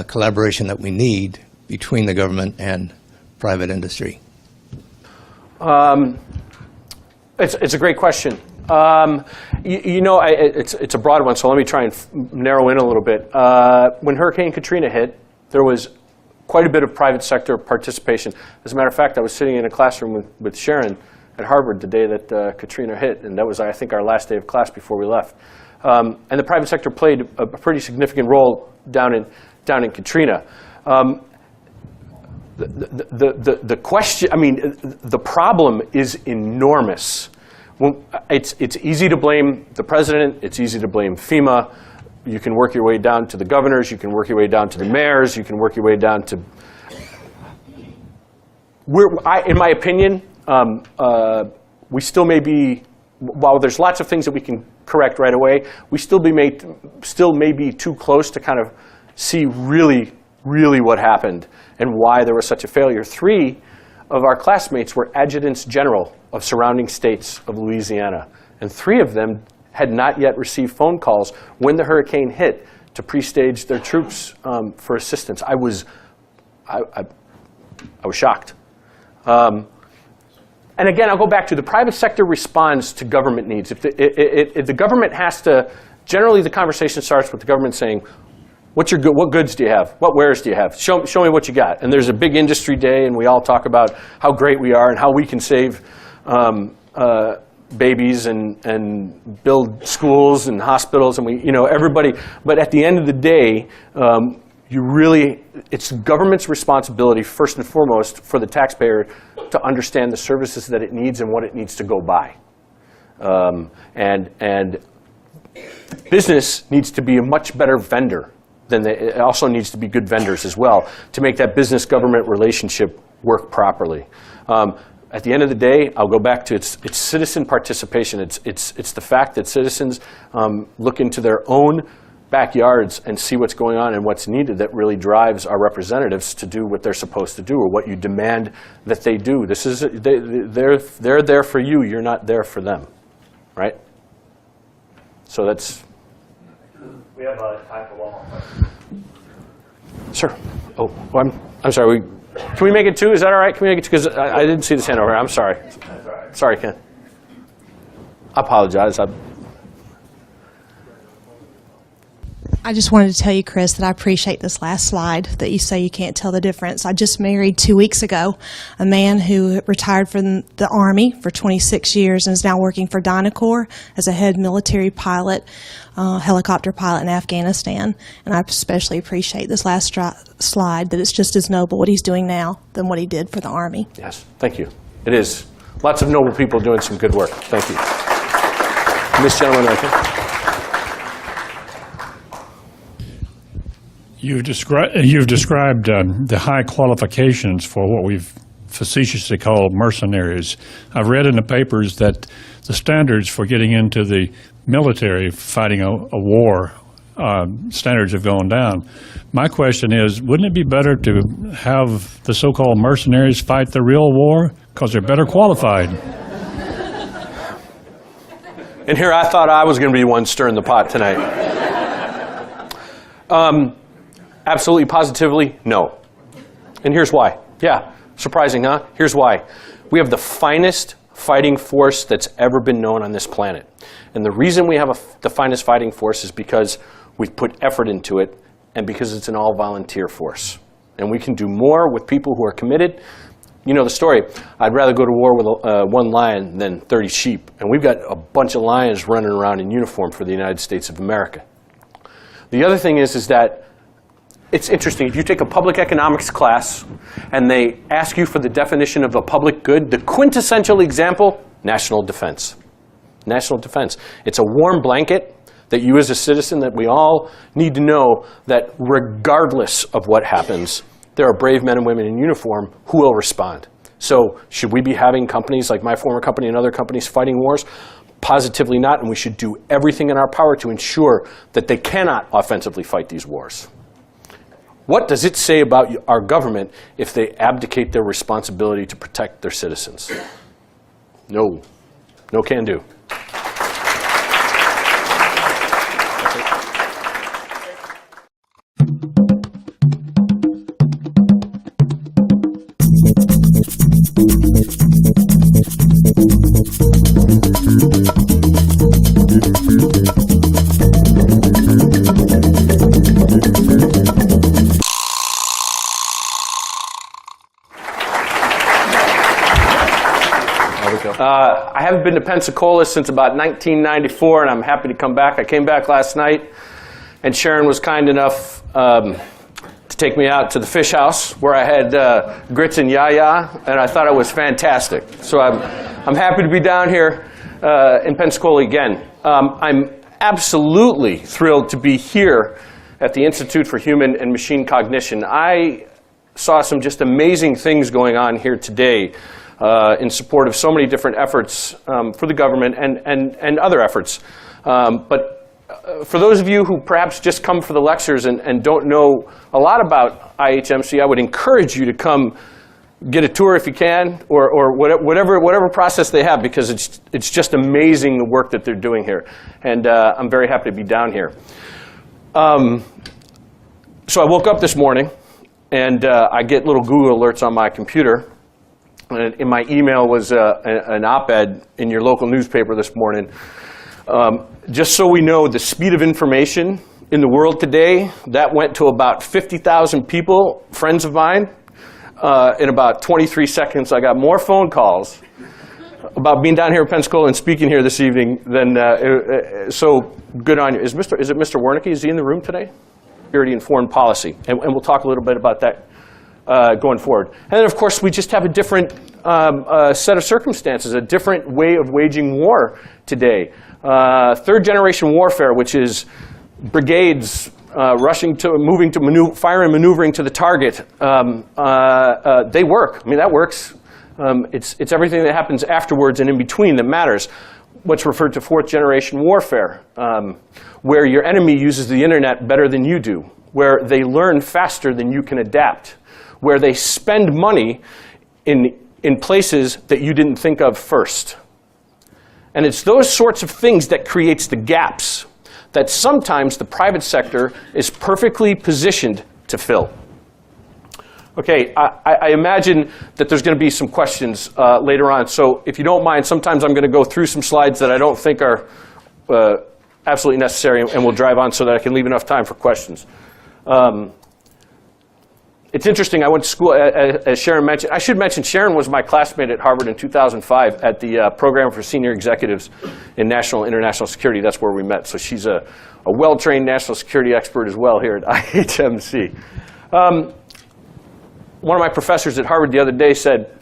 collaboration that we need between the government and private industry. It's a great question. It's a broad one, so let me try and narrow in a little bit. When Hurricane Katrina hit, there was quite a bit of private sector participation. As a matter of fact, I was sitting in a classroom with Sharon at Harvard the day that Katrina hit, and that was, I think, our last day of class before we left. And the private sector played a pretty significant role down in Katrina. The question, I mean, the problem is enormous. It's easy to blame the president. It's easy to blame FEMA. You can work your way down to the governors. You can work your way down to the mayors. You can work your way down to. In my opinion, we still may be. While there's lots of things that we can correct right away, we still may be too close to kind of see really what happened and why there was such a failure. 3 of our classmates were adjutants general of surrounding states of Louisiana, and 3 of them had not yet received phone calls when the hurricane hit to pre-stage their troops for assistance. I was shocked. And again, I'll go back to the private sector responds to government needs. If the government has to, generally the conversation starts with the government saying, what goods do you have? What wares do you have? Show me what you got. And there's a big industry day, and we all talk about how great we are and how we can save babies and build schools and hospitals, and everybody. But at the end of the day, it's government's responsibility, first and foremost, for the taxpayer to understand the services that it needs and what it needs to go buy. And business needs to be a much better vendor it also needs to be good vendors as well to make that business-government relationship work properly. At the end of the day, I'll go back to it's citizen participation. It's the fact that citizens look into their own backyards and see what's going on and what's needed that really drives our representatives to do what they're supposed to do or what you demand that they do. They're there for you. You're not there for them, right? So that's. We have time for one more question. Sir. Oh, well, I'm sorry. Can we make it 2? Is that all right? Can we make it 2? Because I didn't see this hand over here. I'm sorry. That's all right. Sorry, Ken. I apologize. I just wanted to tell you, Chris, that I appreciate this last slide that you say you can't tell the difference. I just married 2 weeks ago a man who retired from the Army for 26 years and is now working for Dynacorp as a head military pilot, helicopter pilot in Afghanistan. And I especially appreciate this last slide, that it's just as noble what he's doing now than what he did for the Army. Yes, thank you. It is. Lots of noble people doing some good work. Thank you. This gentleman right there. You've described the high qualifications for what we've facetiously called mercenaries. I've read in the papers that the standards for getting into the military, fighting a war, standards have gone down. My question is, wouldn't it be better to have the so-called mercenaries fight the real war because they're better qualified? And here I thought I was going to be one stirring the pot tonight. Absolutely, positively, no. And here's why. Yeah, surprising, huh? Here's why. We have the finest fighting force that's ever been known on this planet. And the reason we have the finest fighting force is because we've put effort into it and because it's an all-volunteer force. And we can do more with people who are committed. You know the story. I'd rather go to war with one lion than 30 sheep. And we've got a bunch of lions running around in uniform for the United States of America. The other thing is that it's interesting. If you take a public economics class and they ask you for the definition of a public good, the quintessential example, national defense. National defense. It's a warm blanket that you as a citizen, that we all need to know that regardless of what happens, there are brave men and women in uniform who will respond. So should we be having companies like my former company and other companies fighting wars? Positively not, and we should do everything in our power to ensure that they cannot offensively fight these wars. What does it say about our government if they abdicate their responsibility to protect their citizens? No. No can do. I haven't been to Pensacola since about 1994, and I'm happy to come back. I came back last night, and Sharon was kind enough to take me out to the fish house where I had grits and yaya, and I thought it was fantastic. So I'm happy to be down here in Pensacola again. I'm absolutely thrilled to be here at the Institute for Human and Machine Cognition. I saw some just amazing things going on here today in support of so many different efforts for the government and other efforts. But for those of you who perhaps just come for the lectures and don't know a lot about IHMC, I would encourage you to come get a tour if you can, or whatever process they have, because it's just amazing the work that they're doing here. And I'm very happy to be down here. So I woke up this morning, and I get little Google alerts on my computer. And in my email was an op-ed in your local newspaper this morning. Just so we know the speed of information in the world today, that went to about 50,000 people, friends of mine. In about 23 seconds, I got more phone calls about being down here in Pensacola and speaking here this evening than, so good on you. Is it Mr. Wernicke? Is he in the room today? Security and foreign policy. And we'll talk a little bit about that going forward. And then, of course, we just have a different set of circumstances, a different way of waging war today. Third-generation warfare, which is brigades moving to fire and maneuvering to the target. They work. I mean, that works. It's everything that happens afterwards and in between that matters. What's referred to fourth-generation warfare, where your enemy uses the internet better than you do, where they learn faster than you can adapt, where they spend money in places that you didn't think of first. And it's those sorts of things that creates the gaps that sometimes the private sector is perfectly positioned to fill. Okay, I imagine that there's going to be some questions later on, so if you don't mind, sometimes I'm going to go through some slides that I don't think are absolutely necessary, and we'll drive on so that I can leave enough time for questions. It's interesting, I went to school, as Sharon mentioned. I should mention, Sharon was my classmate at Harvard in 2005 at the Program for Senior Executives in National and International Security. That's where we met. So she's a well-trained national security expert as well here at IHMC. One of my professors at Harvard the other day said,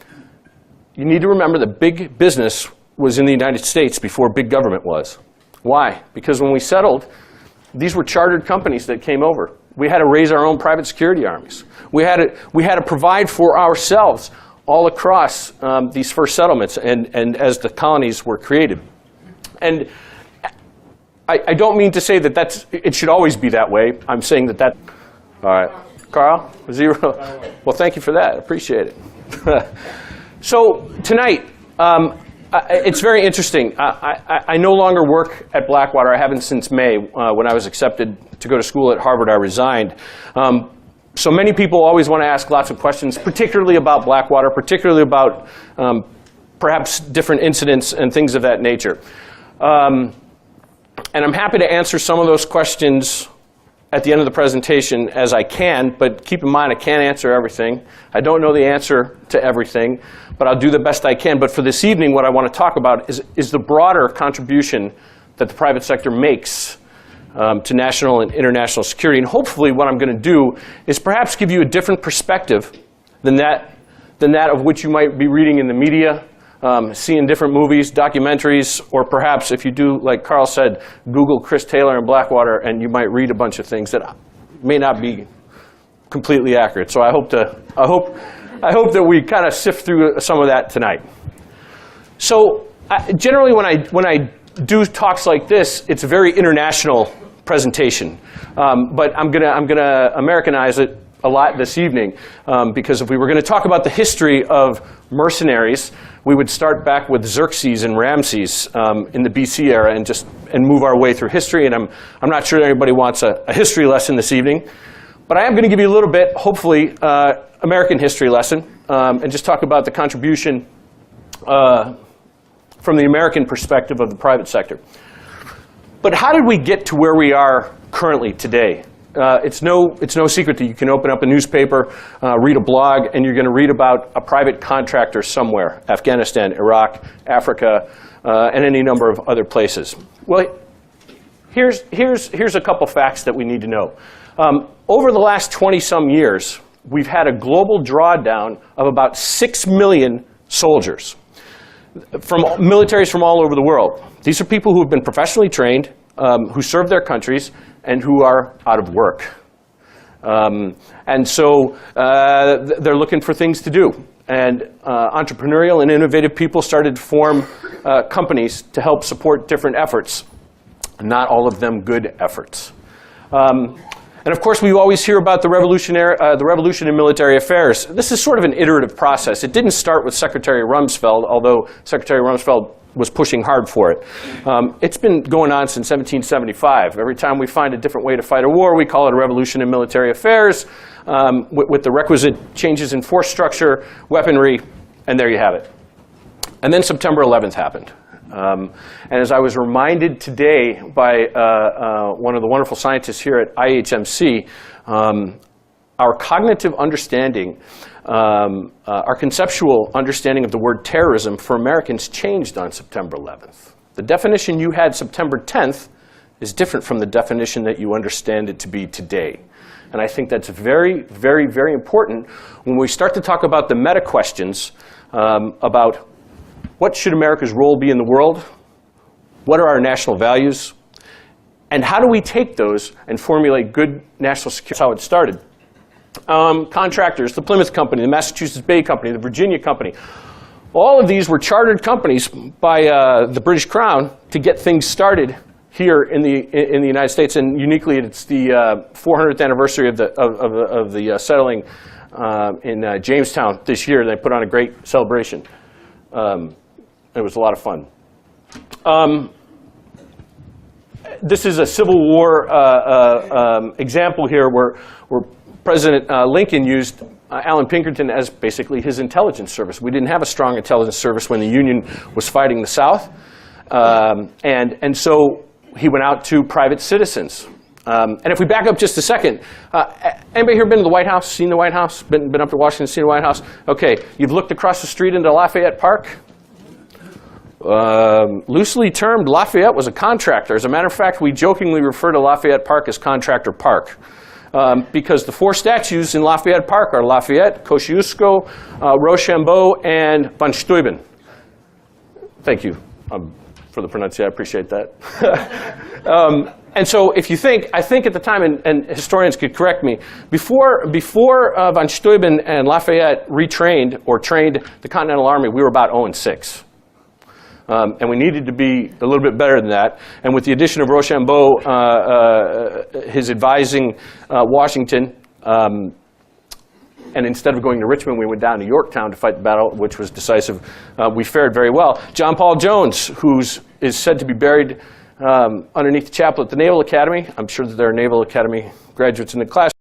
you need to remember that big business was in the United States before big government was. Why? Because when we settled, these were chartered companies that came over. We had to raise our own private security armies. We had to provide for ourselves all across these first settlements and as the colonies were created. And I don't mean to say that it should always be that way. I'm saying that all right. Carl, 0. Well, thank you for that. I appreciate it. So tonight, it's very interesting. I no longer work at Blackwater. I haven't since May. When I was accepted to go to school at Harvard, I resigned. So many people always want to ask lots of questions, particularly about Blackwater, particularly about perhaps different incidents and things of that nature. And I'm happy to answer some of those questions at the end of the presentation as I can, but keep in mind I can't answer everything. I don't know the answer to everything, but I'll do the best I can. But for this evening, what I want to talk about is the broader contribution that the private sector makes to national and international security. And hopefully what I'm going to do is perhaps give you a different perspective than that of which you might be reading in the media, seeing different movies, documentaries, or perhaps if you do, like Carl said, Google Chris Taylor and Blackwater, and you might read a bunch of things that may not be completely accurate. So I hope that we kind of sift through some of that tonight. So generally, when I do talks like this, it's a very international presentation, but I'm gonna Americanize it a lot this evening, because if we were going to talk about the history of mercenaries, we would start back with Xerxes and Ramses in the BC era and move our way through history. And I'm not sure anybody wants a history lesson this evening, but I am going to give you a little bit, hopefully, American history lesson, and just talk about the contribution from the American perspective of the private sector. But how did we get to where we are currently today? It's no secret that you can open up a newspaper, read a blog, and you're going to read about a private contractor somewhere, Afghanistan, Iraq, Africa, and any number of other places. Well, here's a couple facts that we need to know. Over the last 20-some years, we've had a global drawdown of about 6 million soldiers from militaries from all over the world. These are people who have been professionally trained, who serve their countries, and who are out of work. And so they're looking for things to do. And entrepreneurial and innovative people started to form companies to help support different efforts, not all of them good efforts. And of course, we always hear about the revolution in military affairs. This is sort of an iterative process. It didn't start with Secretary Rumsfeld, although Secretary Rumsfeld was pushing hard for it. It's been going on since 1775. Every time we find a different way to fight a war, we call it a revolution in military affairs, with the requisite changes in force structure, weaponry, and there you have it. And then September 11th happened. And as I was reminded today by one of the wonderful scientists here at IHMC, our cognitive understanding, our conceptual understanding of the word terrorism for Americans changed on September 11th. The definition you had September 10th is different from the definition that you understand it to be today. And I think that's very, very, very important when we start to talk about the meta questions about what should America's role be in the world, what are our national values, and how do we take those and formulate good national security. That's how it started. Contractors, the Plymouth Company, the Massachusetts Bay Company, the Virginia Company, all of these were chartered companies by the British Crown to get things started here in the United States. And uniquely, it's the 400th anniversary of the settling in Jamestown this year. They put on a great celebration. It was a lot of fun. this is a Civil War example here where President Lincoln used Alan Pinkerton as basically his intelligence service. We didn't have a strong intelligence service when the Union was fighting the South. And so he went out to private citizens. And if we back up just a second, anybody here been to the White House, seen the White House? Been up to Washington, seen the White House? Okay, you've looked across the street into Lafayette Park? Loosely termed, Lafayette was a contractor. As a matter of fact, we jokingly refer to Lafayette Park as Contractor Park. Because the 4 statues in Lafayette Park are Lafayette, Kosciuszko, Rochambeau, and von Steuben. Thank you for the pronunciation. I appreciate that. And so if you think, I think at the time, and historians could correct me, before von Steuben and Lafayette retrained or trained the Continental Army, we were about 0-6. And we needed to be a little bit better than that. And with the addition of Rochambeau, his advising Washington, and instead of going to Richmond, we went down to Yorktown to fight the battle, which was decisive. We fared very well. John Paul Jones, who is said to be buried underneath the chapel at the Naval Academy. I'm sure that there are Naval Academy graduates in the class.